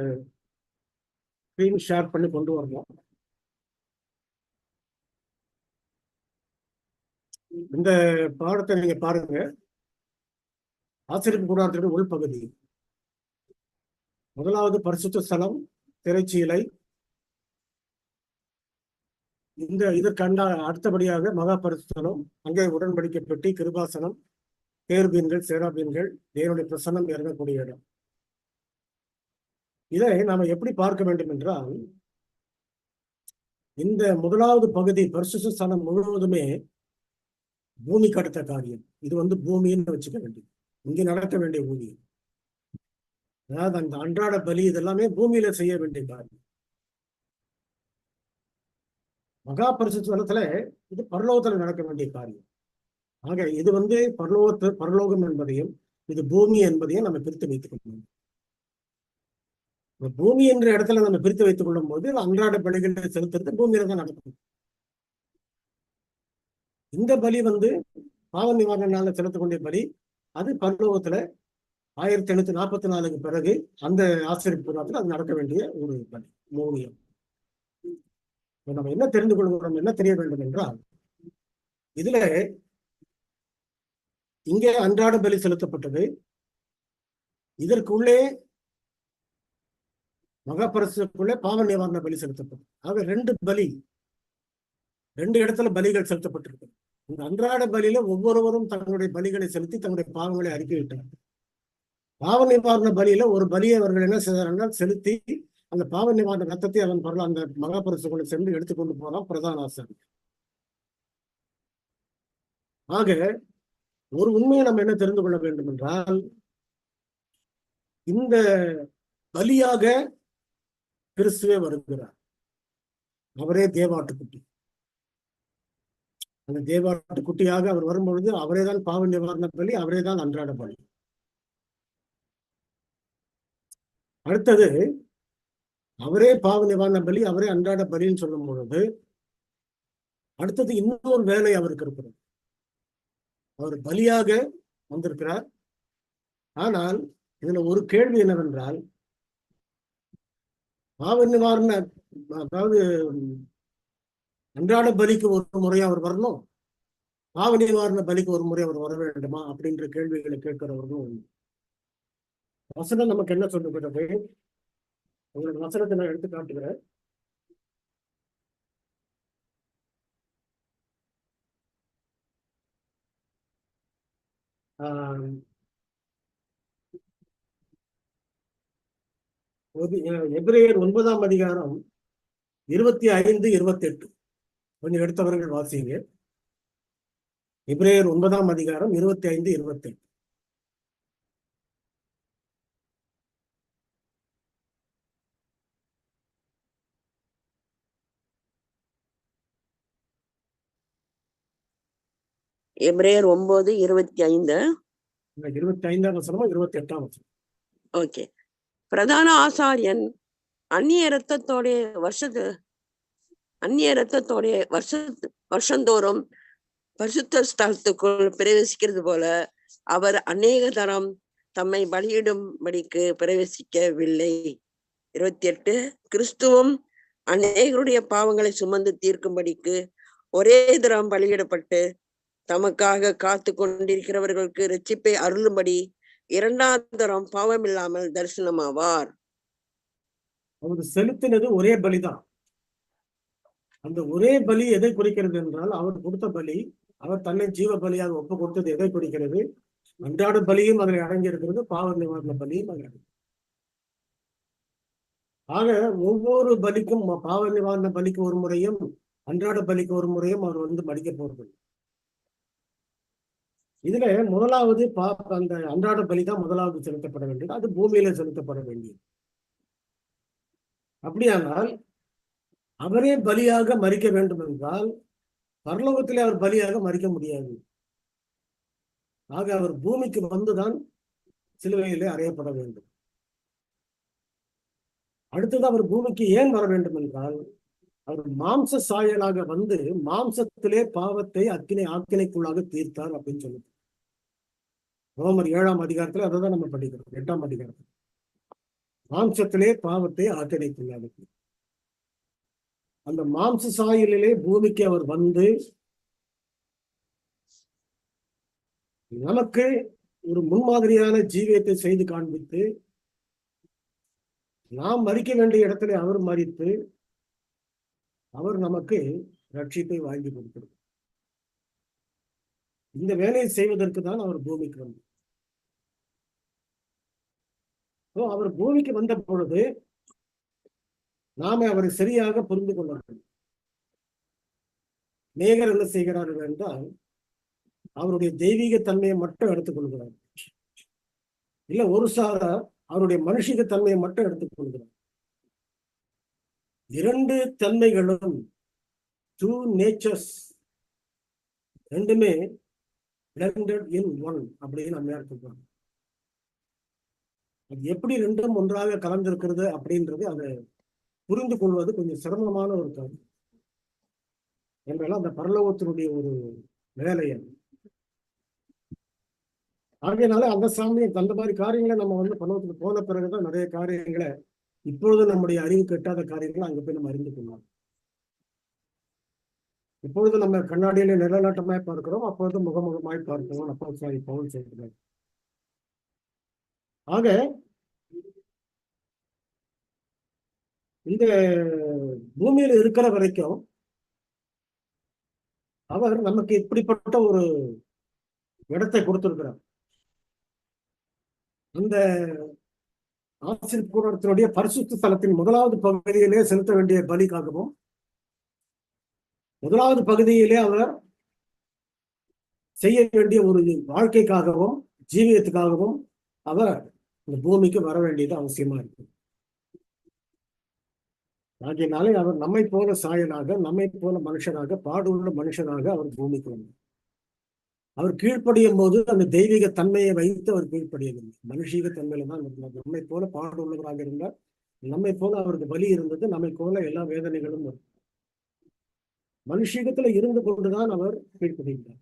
ஸ்கிரீன் ஷேர் பண்ணி கொண்டு வரலாம். இந்த பாடத்தை நீங்க பாருங்க. ஆசிரியப்பு கூடாரத்தினுடைய உள்பகுதி. முதலாவது பரிசுத்த ஸ்தலம், திரைச்சீலை. இதற்கு அடுத்தபடியாக மகா பரிசுத்தலம், அங்கே உடன்படிக்கை பெட்டி, கிருபாசனம், தேர்பீன்கள், சேராபீன்கள், தேவனுடைய பிரசன்னம் இறங்கக்கூடிய இடம். இதை நாம எப்படி பார்க்க வேண்டும் என்றால், இந்த முதலாவது பகுதி பரிசுத்த ஸ்தலம் முழுவதுமே பூமிக்கு அடுத்த காரியம். இது பூமின்னு வச்சுக்க வேண்டியது, இங்க நடக்க வேண்டிய பூமி. அதாவது அந்த அன்றாட பலி இதெல்லாமே பூமியில செய்ய வேண்டிய காரியம். மகா பரிசுத்த ஸ்தலத்துல இது பரலோகத்துல நடக்க வேண்டிய காரியம். ஆக இது பரலோகம் என்பதையும் இது பூமி என்பதையும் நம்ம பிரித்து வைத்துக் கொள்ளணும். பூமி என்ற இடத்துல நம்ம பிரித்து வைத்துக் கொள்ளும் போது அன்றாட பலிகளை செலுத்துறது பூமியில தான் நடக்கும். இந்த பலி பாவ நிவாரண நாள்ல செலுத்தக்கூடிய பலி, அது பரலோகத்துல 1844 பிறகு அந்த ஆசிரியர் பூர்வத்தில் அது நடக்க வேண்டிய ஒரு பலி, மூலியம். நம்ம என்ன தெரிந்து கொள்கிறோம், என்ன தெரிய வேண்டும் என்றால், இதுல இங்கே அன்றாட பலி செலுத்தப்பட்டது. இதற்குள்ளே மகாபரிசுக்குள்ளே பாவ நிவாரண பலி செலுத்தப்பட்டது. ஆக ரெண்டு இடத்துல பலிகள் செலுத்தப்பட்டிருக்கு. இந்த அன்றாட பலியில ஒவ்வொருவரும் தங்களுடைய பலிகளை செலுத்தி தங்களுடைய பாவங்களை அறிக்கையிட்டார். பாவ நிவாரண பலியில ஒரு பலியை அவர்கள் என்ன செய்தார்கள், செலுத்தி அந்த பாவ நிவாரண ரத்தத்தை அவன் அந்த மகாபரிசுக்குள்ள சென்று எடுத்துக்கொண்டு போறான் பிரதான ஆசாரி. ஆக ஒரு உண்மையை நம்ம என்ன தெரிந்து கொள்ள வேண்டும் என்றால், இந்த பலியாக கிறிஸ்துவே வருகிறார். அவரே தேவாட்டுக்குட்டி. அந்த தேவாட்டுக்குட்டியாக அவர் வரும்பொழுது அவரே தான் பாவ நிவாரண பலி, அவரே தான் அன்றாட பலி. அடுத்தது அவரே பாவ நிவாரண பலி, அவரே அன்றாட பலின்னு சொல்லும் பொழுது அடுத்தது இன்னொரு வேலை அவருக்கு இருக்கிறது. அவர் பலியாக வந்திருக்கிறார். ஆனால் இதுல ஒரு கேள்வி என்னவென்றால், பாவ நிவாரண அதாவது அன்றாட பலிக்கு ஒரு முறை அவர் வரணும், பாவ நிவாரண பலிக்கு ஒரு முறை அவர் வர வேண்டுமா அப்படின்ற கேள்விகளை கேட்கிறவர்களும் வசனம் நமக்கு என்ன சொல்லுகிறது. உங்களோட வசனத்தை நான் எடுத்து காட்டுகிறேன். எபிரேயர் 9ஆம் அதிகாரம் 25, 28 கொஞ்சம் எடுத்தவர்கள் வாசிங்க. எபிரேயர் 9ஆம் அதிகாரம் 25, 28. எபிரேயர் 9:25. 25ஆம் வசனமா 28ஆம் வசனம்? ஓகே. பிரதான ஆசாரியன் அந்நிய இரத்தத்தோடைய வருஷந்தோறும் பரிசுத்த ஸ்தலத்துக்குள் பிரவேசிக்கிறது போல அவர் அநேக தரம் தம்மை பலியிடும்படிக்கு பிரவேசிக்கவில்லை. 28. கிறிஸ்துவும் அநேகருடைய பாவங்களை சுமந்து தீர்க்கும்படிக்கு ஒரே தரம் பலியிடப்பட்டு தமக்காக காத்து கொண்டிருக்கிறவர்களுக்கு இரட்சிப்பை அருளும்படி 2ஆம் தரம் பாவம் இல்லாமல் தரிசனமாவார். அவர் செலுத்தினது ஒரே பலிதான். அந்த ஒரே பலி எதை குறிக்கிறது என்றால், அவர் கொடுத்த பலி, அவர் தன்னை ஜீவ பலியாக ஒப்பு கொடுத்தது எதை குறிக்கிறது? அன்றாட பலியும் அதில் அடங்கி இருக்கிறது, பாவ நிவாரண பலியும் அதில். ஆக ஒவ்வொரு பலிக்கும் பாவ நிவாரண பலிக்கு ஒரு முறையும் அன்றாட பலிக்கு ஒரு முறையும் அவர் வந்து மடிக்க போறது. இதுல முதலாவது அந்த அன்றாட பலி தான் முதலாவது செலுத்தப்பட வேண்டியது. அது பூமியில செலுத்தப்பட வேண்டியது. அப்படியானால் அவரே பலியாக மறிக்க வேண்டும் என்றால் பரலோகத்திலே அவர் பலியாக மறிக்க முடியாது. ஆக அவர் பூமிக்கு வந்துதான் சிலுவையிலே அறையப்பட வேண்டும். அடுத்தது அவர் பூமிக்கு ஏன் வர வேண்டும் என்றால் அவர் மாம்ச சாயலாக வந்து மாம்சத்திலே பாவத்தை ஆக்கினைக்குள்ளாக தீர்த்தார் அப்படின்னு சொல்லுது. ரோமர் 7ஆம் அதிகாரத்துல அதை தான் நம்ம படிக்கிறோம். 8ஆம் அதிகாரத்தில் மாம்சத்திலே பாவத்தை ஆக்கினைக்குள்ளாக அந்த மாம்ச சாயலிலே பூமிக்கு அவர் வந்து நமக்கு ஒரு முன்மாதிரியான ஜீவியத்தை செய்து காண்பித்து நாம் மறிக்க வேண்டிய இடத்துல அவர் மறித்து அவர் நமக்கு ரட்சிப்பை வாங்கி கொடுக்கிறார். இந்த வேலையை செய்வதற்கு தான் அவர் பூமிக்கு வந்தார். அவர் பூமிக்கு வந்த பொழுது நாம அவரை சரியாக புரிந்து கொள்ள வேண்டும். நேகர் என்ன செய்கிறார்கள் என்றால் அவருடைய தெய்வீக தன்மையை மட்டும் எடுத்துக்கொள்கிறார். இல்ல ஒரு சாரார் அவருடைய மனுஷிக தன்மையை மட்டும் எடுத்துக்கொள்கிறார். இரண்டு தன்மைகளும் டூ நேச்சர்ஸ் ரெண்டுமே blended in one அப்படின்னு நம்ம எடுத்துக்கிறோம். அது எப்படி ரெண்டும் ஒன்றாக கலந்திருக்கிறது அப்படின்றது அதை புரிந்து கொள்வது கொஞ்சம் சிரமமான ஒரு காரியம். என்றாலும் அந்த பரலோகத்தினுடைய ஒரு வேலை அது. ஆகையினால அந்த சாமியம் அந்த மாதிரி காரியங்களை நம்ம வந்து பரலோகத்துக்கு போன பிறகுதான் நிறைய காரியங்களை இப்பொழுது நம்முடைய அறிவு கெட்டாத காரியங்களை அங்க போய் நம்ம அறிந்து கொள்ளலாம். இப்பொழுது நம்ம கண்ணாடியில நிலநாட்டமாய் பார்க்கிறோம், அப்பொழுது முகமுகமாய் பார்க்கிறோம். அப்போ பவுல் சொல்கிறார். ஆக இந்த பூமியில இருக்கிற வரைக்கும் அவர் நமக்கு இப்படிப்பட்ட ஒரு இடத்தை கொடுத்திருக்கிறார். அந்த ஆசீர் கூடத்தினுடைய பரிசுத்த ஸ்தலத்தின் முதலாவது பகுதியிலே செலுத்த வேண்டிய பலிக்காகவும் முதலாவது பகுதியிலே அவர் செய்ய வேண்டிய ஒரு வாழ்க்கைக்காகவும் ஜீவியத்துக்காகவும் அவர் இந்த பூமிக்கு வர வேண்டியது அவசியமா இருக்கு. ஆகியனாலே அவர் நம்மை போல சாயலாக நம்மை போல மனுஷனாக பாடுள்ள மனுஷனாக அவர் பூமிக்கு வந்தார். அவர் கீழ்ப்படியும் போது அந்த தெய்வீக தன்மையை வைத்து அவர் கீழ்ப்படியவில்லை. மனுஷீக தன்மையில தான் இருந்தார். நம்மை போல பாடு உள்ளவராக இருந்தார். நம்மை போல அவருக்கு பலி இருந்தது. நம்மை போல எல்லா வேதனைகளும் இருக்கும். மனுஷீகத்துல இருந்து கொண்டுதான் அவர் கீழ்ப்படிந்தார்.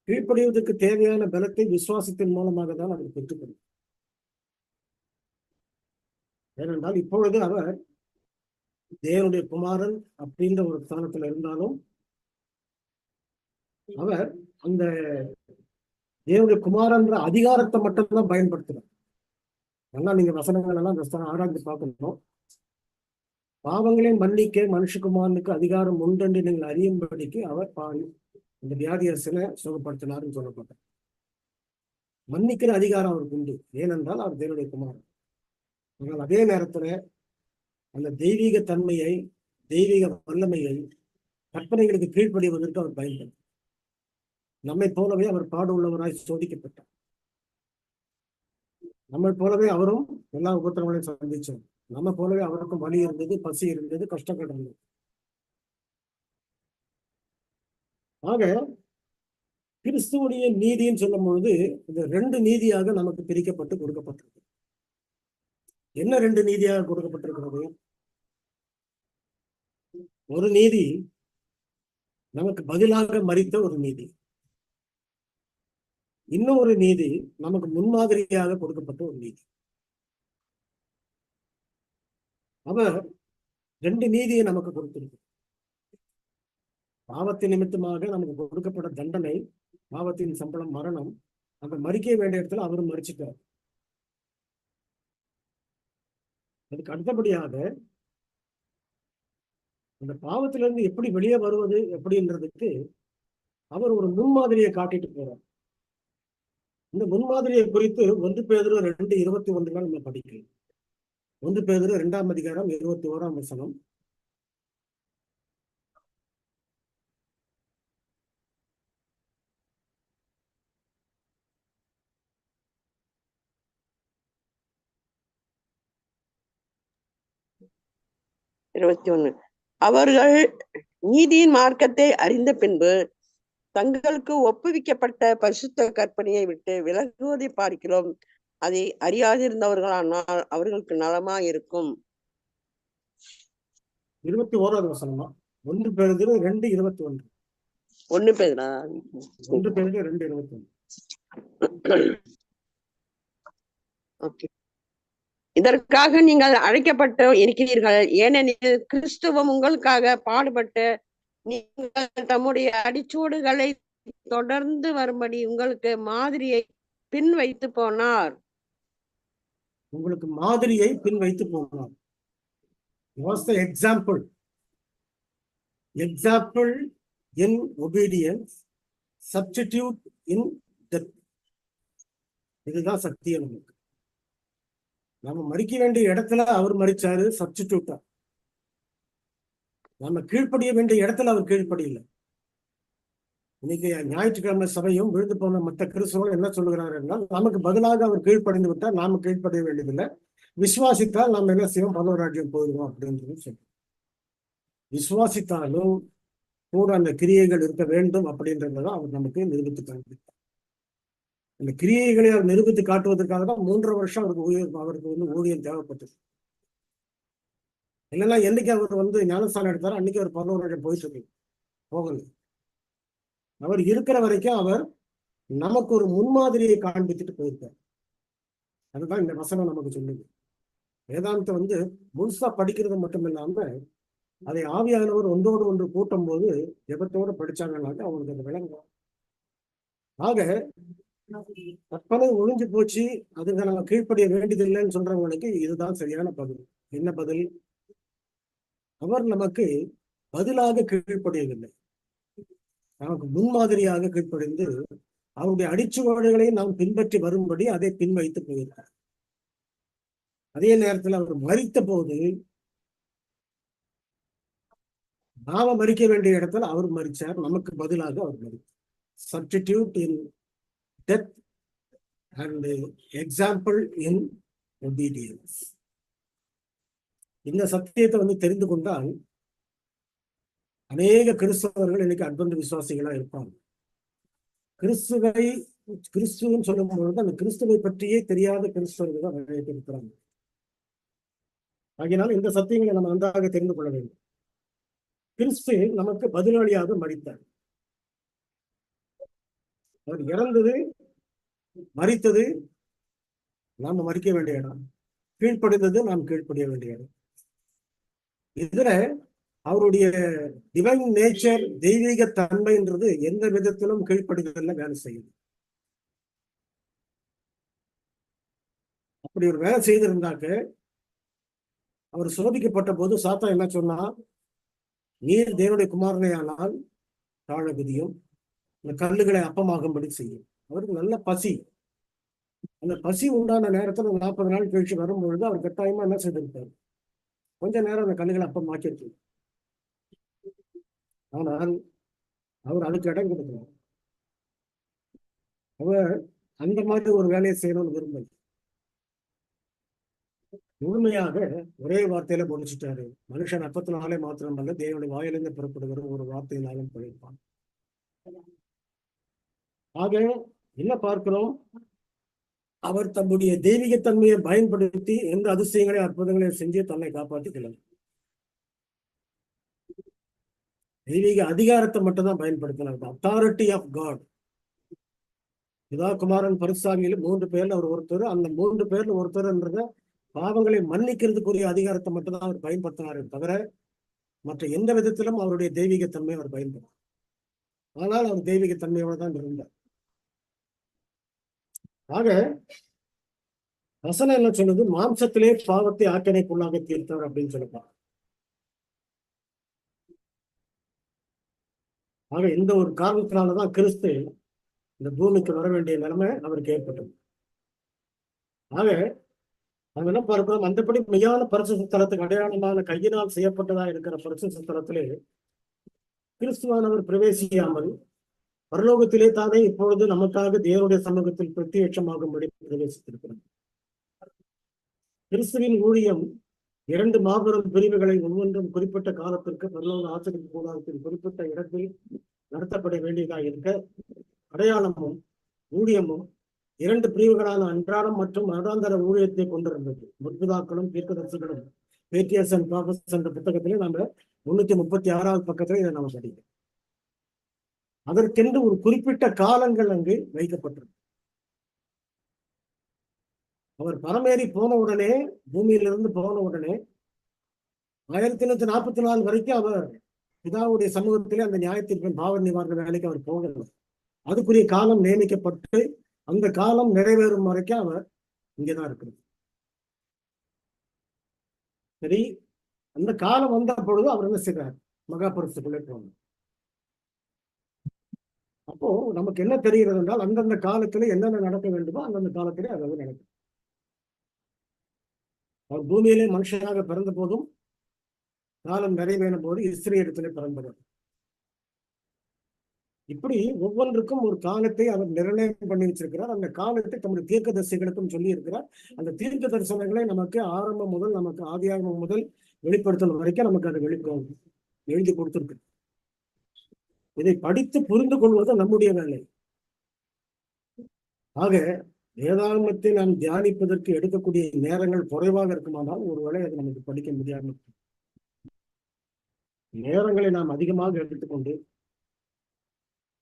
கீழ்ப்படிவதற்கு தேவையான பலத்தை விசுவாசத்தின் மூலமாக தான் அவர் பெற்றுக்கொண்டார். ஏனென்றால் இப்பொழுது அவர் தேவனுடைய குமாரன் அப்படின்ற ஒரு ஸ்தானத்துல இருந்தாலும் அவர் அந்த தேவனுடைய குமாரன்ற அதிகாரத்தை மட்டும்தான் பயன்படுத்துறார். நல்லா நீங்க வசனங்கள் எல்லாம் ஆராய்ந்து பார்க்கணும். பாவங்களை மன்னிக்க மனுஷகுமாரனுக்கு அதிகாரம் உண்டென்று நீங்கள் அறியும்படிக்கு அவர் இந்த வியாதியரசனை சுகப்படுத்தினார்னு சொல்லப்பட்டார். மன்னிக்கிற அதிகாரம் அவருக்கு உண்டு. ஏனென்றால் அவர் தேவனுடைய குமாரன். ஆனால் அதே நேரத்துல அந்த தெய்வீக தன்மையை தெய்வீக வல்லமையை கற்பனைகளுக்கு கீழ்ப்படிவதற்கு அவர் பயன்படுத்தார். நம்மை போலவே அவர் பாடு உள்ளவராய் சோதிக்கப்பட்டார். நம்மை போலவே அவரும் எல்லா உபத்திரங்களையும் சந்திச்சார். நம்ம போலவே அவருக்கும் வலி இருந்தது, பசி இருந்தது, கஷ்டங்கள் இருந்தது. ஆக கிறிஸ்துவனுடைய நீதின்னு சொல்லும் பொழுது இந்த ரெண்டு நீதியாக நமக்கு பிரிக்கப்பட்டு கொடுக்கப்பட்டிருக்கு. என்ன ரெண்டு நீதியாக கொடுக்கப்பட்டிருக்கிறது? ஒரு நீதி நமக்கு பதிலாக மரித்த ஒரு நீதி. இன்னொரு நீதி நமக்கு முன்மாதிரியாக கொடுக்கப்பட்ட ஒரு நீதி. அவர் ரெண்டு நீதியை நமக்கு கொடுத்திருக்கு. பாவத்தின் நிமித்தமாக நமக்கு கொடுக்கப்பட்ட தண்டனை, பாவத்தின் சம்பளம் மரணம். அந்த மறிக்க வேண்டிய இடத்துல அவரும் மறிச்சிட்டார். அதுக்கு அடுத்தபடியாக அந்த பாவத்திலிருந்து எப்படி வெளியே வருவது எப்படின்றதுக்கு அவர் ஒரு முன்மாதிரியை காட்டிட்டு போறார். இந்த முன்மாதிரியை குறித்து 1 பேதுரு 2:21 நம்ம படிக்கலாம். 1 பேதுரு 2ஆம் அதிகாரம் 21ஆம் வசனம். அவர்கள் நீதியின் மார்க்கத்தை அறிந்த பின்பு தங்களுக்கு ஒப்புவிக்கப்பட்ட பரிசுத்த கற்பனையை விட்டு விலகுவதை பார்க்கிறோம். அதை அறியாதிருந்தவர்களானால் அவர்களுக்கு நலமா இருக்கும். 21ஆவது வசனமா? 1 பேதுரு 2:21. 1 பேதுரா? 1 பேதுரு 2:21. இதற்காக நீங்கள் அழைக்கப்பட்டு இருக்கிறீர்கள். ஏனெனில் கிறிஸ்துவம் உங்களுக்காக பாடுபட்டு நீங்கள் தம்முடைய அடிச்சூடுகளை தொடர்ந்து வரும்படி உங்களுக்கு மாதிரியை பின் வைத்து போனார். உங்களுக்கு மாதிரியை பின் வைத்து போனார். Was the example in obedience, substitute in death. இதுதான் சத்தியம். நமக்கு நம்ம மறிக்க வேண்டிய இடத்துல அவர் மறிச்சாரு, சப்ஸ்டிடியூட்டா. நம்ம கீழ்ப்படிய வேண்டிய இடத்துல அவர் கீழ்ப்படியில. இன்னைக்கு ஞாயிற்றுக்கிழமை சபையும் விழுந்து போன மற்ற கிறிஸ்தவர்கள் என்ன சொல்லுகிறார் என்றால், நமக்கு பதிலாக அவர் கீழ்ப்படிந்து விட்டால் நாம கீழ்ப்படிய வேண்டியதில்லை, விசுவாசித்தால் நாம் என்ன செய்வோம், பரலோகராஜ்யம் போயிடுவோம் அப்படின்றது சொல்லுவோம். விசுவாசித்தாலும் கூட அந்த கிரியைகள் இருக்க வேண்டும் அப்படின்றதான் அவர் நமக்கு நிரூபித்து காண்பித்தார். அந்த கிரியைகளை அவர் நிரூபித்து காட்டுவதற்காக தான் 3.5 வருஷம் அவருக்கு ஊழியம் தேவைப்பட்டது. இல்லைன்னா என்னைக்கு அவர் ஞானஸ்தானம் எடுத்தாரோ அன்னைக்கு அவர் பரலோகராஜ்யம் போயிட்டு இருக்கு, போகல. அவர் இருக்கிற வரைக்கும் அவர் நமக்கு ஒரு முன்மாதிரியை காண்பித்துட்டு போயிருக்கார். அதுதான் இந்த வசனம் நமக்கு சொல்லுது. வேதாந்தத்தை முழுசா படிக்கிறது மட்டும் இல்லாம அதை ஆவியானவர் ஒன்றோடு ஒன்று கூட்டும் போது ஜெபத்தோடு படிச்சாங்கன்னாக்க அவங்களுக்கு அது விளங்கும். ஆக கற்பனை ஒழிஞ்சு போச்சு, அதுக்கு நம்ம கீழ்ப்படிய வேண்டியதில்லைன்னு சொல்றவங்களுக்கு இதுதான் சரியான பதில். என்ன பதில்? அவர் நமக்கு பதிலாக கீழ்ப்படியவில்லை, நமக்கு முன்மாதிரியாக கீழ்ப்படிந்து அவருடைய அடிச்சுவடுகளை நாம் பின்பற்றி வரும்படி அதை பின்வைத்து போயிருக்கார். அதே நேரத்தில் அவர் மரித்த போது நாம மறிக்க வேண்டிய இடத்துல அவர் மரிச்சார், நமக்கு பதிலாக அவர் மரித்தார். Substitute in death and example in obedience. இந்த சத்தியத்தை தெரிந்து கொண்டால் அநேக கிறிஸ்தவர்கள் இன்னைக்கு அட்வென்ட் விசுவாசிகளா இருப்பாங்க. கிறிஸ்துவன்னு சொல்லும் பொழுது அந்த கிறிஸ்துவை பற்றியே தெரியாத கிறிஸ்தவர்கள் தான் நிறைய பேர் இருக்கிறாங்க. ஆகையினால் இந்த சத்தியங்களை நம்ம நன்றாக தெரிந்து கொள்ள வேண்டும். கிறிஸ்து நமக்கு பதிலாளியாக மரித்தார். அவர் இறந்தது, மரித்தது நாம மறிக்க வேண்டிய இடம், கீழ்ப்படிந்தது நாம் கீழ்ப்படிய வேண்டிய இடம். இதுல அவருடைய டிவைன் நேச்சர், தெய்வீக தன்மைன்றது எந்த விதத்திலும் கீழ்ப்படிதல்ல வேலை செய்யுது. அப்படி ஒரு வேலை செய்திருந்தாக்க அவர் சோதிக்கப்பட்ட போது சாத்தான் என்ன சொன்னா, நீர் தேவனுடைய குமாரனை ஆனால் தாழ குதியும், இந்த கல்லுகளை அப்பமாகும்படி செய்யும். அவருக்கு நல்ல பசி. அந்த பசி உண்டான நேரத்துல 40 நாள் கழிச்சு வரும்பொழுது அவர் கட்டாயமா என்ன செய்திருப்பார், கொஞ்ச நேரம் அந்த கல்லுகளை அப்பமாக்கிருக்கு. ஆனால் அவர் அதுக்கு இடம் கொடுக்கிறார். அவர் அந்த மாதிரி ஒரு வேலையை செய்யணும்னு விரும்பல. முழுமையாக ஒரே வார்த்தையில முடிச்சுட்டாரு. மனுஷன் அப்பத்தினாலே மாத்திரமல்ல, தேவனுடைய வாயிலிருந்து புறப்படுகிற ஒரு வார்த்தையினாலும் பிழைப்பான். ஆக என்ன பார்க்கிறோம், அவர் தம்முடைய தெய்வீகத்தன்மையை பயன்படுத்தி எந்த அதிசயங்களையும் அற்புதங்களையும் செஞ்சு தன்னை காப்பாற்றிக்கலாம். தெய்வீக அதிகாரத்தை மட்டும் தான் பயன்படுத்தினார். Authority of God. பிதா குமாரன் பரிசுத்தாவியில் 3 பேர்ல அவர் ஒருத்தர். அந்த 3 பேர்ல ஒருத்தர்ன்றத பாவங்களை மன்னிக்கிறதுக்குரிய அதிகாரத்தை மட்டும் தான் அவர் பயன்படுத்தினாரே தவிர மற்ற எந்த விதத்திலும் அவருடைய தெய்வீகத்தன்மை அவர் பயன்படுத்தார். ஆனால் அவர் தெய்வீகத்தன்மையோட தான் இருந்தார். ஆக வசனம் என்ன சொன்னது, மாம்சத்திலே பாவத்தை ஆக்கினைக்குள்ளாக தீர்த்தார் அப்படின்னு சொல்லிப்பார். ஆக இந்த ஒரு காரணத்தினாலதான் கிறிஸ்து இந்த பூமிக்கு வர வேண்டிய நிலைமை அவருக்கு ஏற்பட்டது. ஆக நம்ம என்ன பார்க்கிறோம், அந்தபடி மெய்யான பரிசுத்த ஸ்தலத்துக்கு அடையாளமான கையினால் செய்யப்பட்டதா இருக்கிற பரிசுத்த ஸ்தலத்திலே கிறிஸ்துவானவர் பிரவேசியாமல் பரலோகத்திலே தானே இப்பொழுது நமக்காக தேவனுடைய சமூகத்தில் பிரத்யட்சமாகும்படி பிரவேசித்திருக்கிறார். கிறிஸ்துவின் ஊழியம் 2 மாபெரும் பிரிவுகளை ஒவ்வொன்றும் குறிப்பிட்ட காலத்திற்கு பரலோக ஆசரிப்பு கூடாரத்தின் குறிப்பிட்ட இடத்தில் நடத்தப்பட வேண்டியதாக இருக்க, அடையாளமும் ஊழியமும் 2 பிரிவுகளான அன்றாடம் மற்றும் வருடாந்தர ஊழியத்தை கொண்டிருந்தது. முற்பிதாக்களும் தீர்க்கதரிசிகளும் பேட்டியஸ் அண்ட் ப்ராஃபட்ஸ் என்ற புத்தகத்திலே நம்ம 336வது பக்கத்துல இதை நம்ம படிக்கிறோம். அதற்கென்று ஒரு குறிப்பிட்ட காலங்கள் அங்கு வைக்கப்பட்டிருக்கு. அவர் பரமேறி போன உடனே, பூமியிலிருந்து போன உடனே 1944 வரைக்கும் அவர் பிதாவுடைய சமூகத்திலே அந்த நியாயத்திற்கு பாவ நிவாரண வேலைக்கு அவர் போகல. அதுக்குரிய காலம் நியமிக்கப்பட்டு அந்த காலம் நிறைவேறும் வரைக்கும் அவர் இங்கேதான் இருக்கிறது. சரி, அந்த காலம் வந்த பொழுது அவர் என்ன செய்றார், மகாபரிசுக்குள்ளே போனார். அப்போ நமக்கு என்ன தெரிகிறது என்றால், அந்தந்த காலத்துல என்னென்ன நடக்க வேண்டுமோ அந்தந்த காலத்திலே அது நடக்கும். அவர் பூமியிலே மனுஷனாக பிறந்த போதும் காலம் நிறைவேறும் போது இஸ்ரேலிடத்திலே பிறந்தவர். இப்படி ஒவ்வொன்றுக்கும் ஒரு காலத்தை அவர் நிர்ணயம் பண்ணி வச்சிருக்கிறார். அந்த காலத்தை தம்முடைய தீர்க்க தரிசிகளுக்கும் சொல்லி இருக்கிறார். அந்த தீர்க்க தரிசனங்களை நமக்கு ஆரம்பம் முதல், நமக்கு ஆதியாகமம் முதல் வெளிப்படுத்தல் வரைக்கும் நமக்கு அதை எழுதி கொடுத்திருக்கு. இதை படித்து புரிந்து கொள்வது நம்முடைய வேலை. ஆக வேதாகமத்தை நாம் தியானிப்பதற்கு எடுக்கக்கூடிய நேரங்கள் குறைவாக இருக்குமானால் ஒருவேளை அதை நமக்கு படிக்க முடியாமல் இருக்கும். நேரங்களை நாம் அதிகமாக எடுத்துக்கொண்டு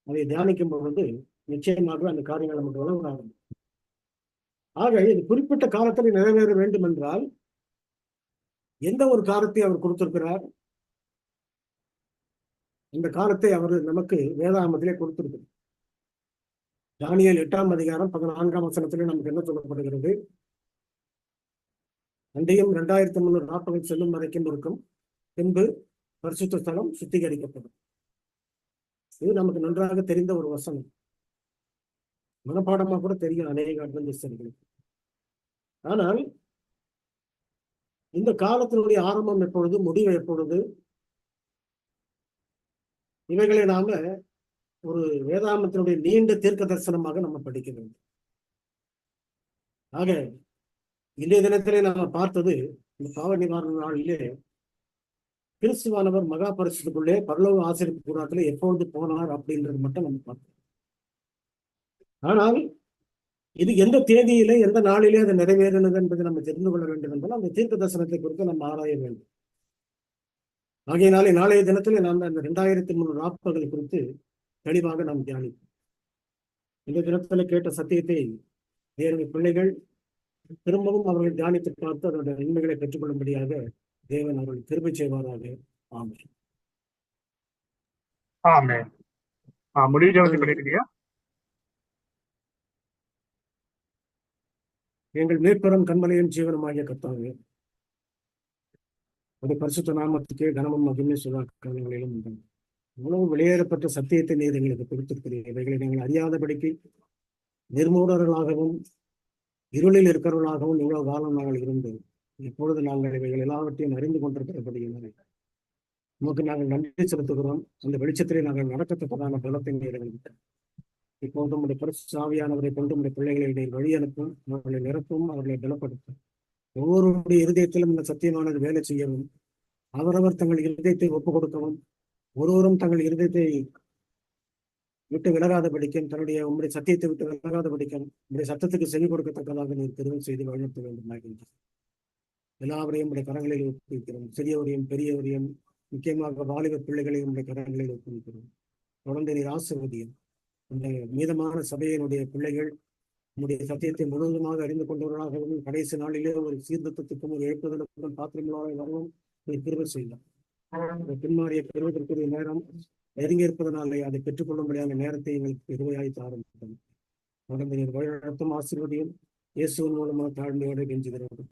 அதை தியானிக்கும் பொழுது நிச்சயமாக அந்த காரியங்கள் நமக்கு வளர ஆரம்பிக்கும். ஆக இது குறிப்பிட்ட காலத்தில் நிறைவேற வேண்டும் என்றால் எந்த ஒரு காலத்தை அவர் கொடுத்திருக்கிறார், இந்த காலத்தை அவர் நமக்கு வேதாகமத்திலே கொடுத்திருக்கிறார். தானியேல் 8ஆம் அதிகாரம் 14ஆம் வசனத்திலே நமக்கு என்ன சொல்லப்படுகிறது, அன்றையும் 2340 செல்லும் வரைக்கும் இருக்கும், பின்பு பரிசுத்த ஸ்தலம் சுத்திகரிக்கப்படும். இது நமக்கு நன்றாக தெரிந்த ஒரு வசனம், மனப்பாடமா கூட தெரியும் அநேக அட்வென்டிஸ்டர்களுக்கு. ஆனால் இந்த காலத்தினுடைய ஆரம்பம் எப்பொழுது, முடிவு எப்பொழுது, இவைகளை நாம ஒரு வேதாகமத்தினுடைய நீண்ட தீர்க்க தரிசனமாக நம்ம படிக்க வேண்டும். ஆக இன்றைய தினத்திலே நாம பார்த்தது, இந்த பாவ நிவாரண நாளிலே கிறிஸ்துவானவர் மகா பரிசுக்குள்ளே பரலோக ஆசரிப்பு கூடாரத்திலே எப்பொழுது போனார் அப்படின்றது மட்டும் நம்ம பார்த்தோம். ஆனால் இது எந்த தேதியிலே, எந்த நாளிலே அது நிறைவேறினது என்பதை நம்ம தெரிந்து கொள்ள வேண்டும் என்றால் அந்த தீர்க்க தரிசனத்தை குறித்து நம்ம ஆராய வேண்டும். ஆகையினாலே நாளைய தினத்திலே நாம் அந்த 2340 குறித்து தெளிவாக நாம் தியானிப்போம். இந்த தினத்துல கேட்ட சத்தியத்தை தேவனுடைய பிள்ளைகள் திரும்பவும் அவர்கள் தியானித்து பார்த்து அதனுடைய நன்மைகளை பெற்றுக்கொள்ளும்படியாக தேவன் அவர்கள் கிருபை செய்வாராக. ஆமென். ஆமென். முடிவு ஜெபத்தை பண்ணிருக்கீங்க. எங்கள் மீட்பெரும் கண்மலையும் ஜீவனமாகிய கர்த்தாவே, அது பரிசுத்த நாமத்துக்கே கனமும் மகிமை சுதா காலங்களிலும் உண்டு. உணவு வெளியேறப்பட்ட சத்தியத்தை நீர் எங்களுக்கு கொடுத்திருக்கிறீர்கள். இவைகளை நீங்கள் அறியாதபடிக்கு நிர்மூடர்களாகவும் இருளில் இருக்கிறவர்களாகவும் இவ்வளவு காலம் நாங்கள் இருந்தோம். இப்பொழுது நாங்கள் இவைகள் எல்லாவற்றையும் அறிந்து கொண்டிருக்கிறபடியினாலே நமக்கு நாங்கள் நன்றி செலுத்துகிறோம். அந்த வெளிச்சத்திலே நாங்கள் நடக்கத்தக்கதான பலத்தை நீர் எங்களுக்கு இப்போது நம்முடைய பரிசுத்த ஆவியானவரை கொண்டு நம்முடைய பிள்ளைகளை நீர் வழி அனுப்பும், அவர்களை நிரப்பும், அவர்களை பலப்படுத்தும். ஒவ்வொருடைய இருதயத்திலும் இந்த சத்தியமானது வேலை செய்யவும், அவரவர் தங்கள் இருதயத்தை ஒப்புக் கொடுக்கவும், ஒருவரும் தங்கள் இருதயத்தை விட்டு விலகாத படிக்கும், தன்னுடைய உங்களுடைய சத்தியத்தை விட்டு விலகாத படிக்கும், உங்களுடைய சத்தத்துக்கு செவி கொடுக்கத்தக்கதாக நீர் தெரிவு செய்து வழிநடத்த வேண்டும். எல்லாவரையும் உடைய கரங்களில் ஒப்புவிக்கிறோம். சிறியவரையும் பெரியவரையும், முக்கியமாக வாலிப பிள்ளைகளையும் உடைய கரங்களில் ஒப்புவிக்கிறோம். தொடர்ந்து நீர் ஆசீர்வதியும். இந்த மீதமான சபையினுடைய பிள்ளைகள் நம்முடைய சத்தியத்தை முழுவதுமாக அறிந்து கொண்டவர்களாகவும் கடைசி நாளிலே ஒரு சீர்திருத்தத்துக்கும் ஒரு எழுப்புதலுக்கும் பாத்திரங்களாக வரவும் நீர் கிருபை செய்யலாம். பின்மாறிய பெறுவதற்குரிய நேரம் நெருங்கி இருப்பதனாலே அதை பெற்றுக்கொள்ளும்படியான நேரத்தை எங்களுக்கு கிருபையாய் ஆரம்பித்தோம். தொடர்ந்து நீர் வழிநடத்தும் ஆசீர்வதியும் இயேசுவின் மூலமாக தாழ்மையோடு கெஞ்சுகிறோம்.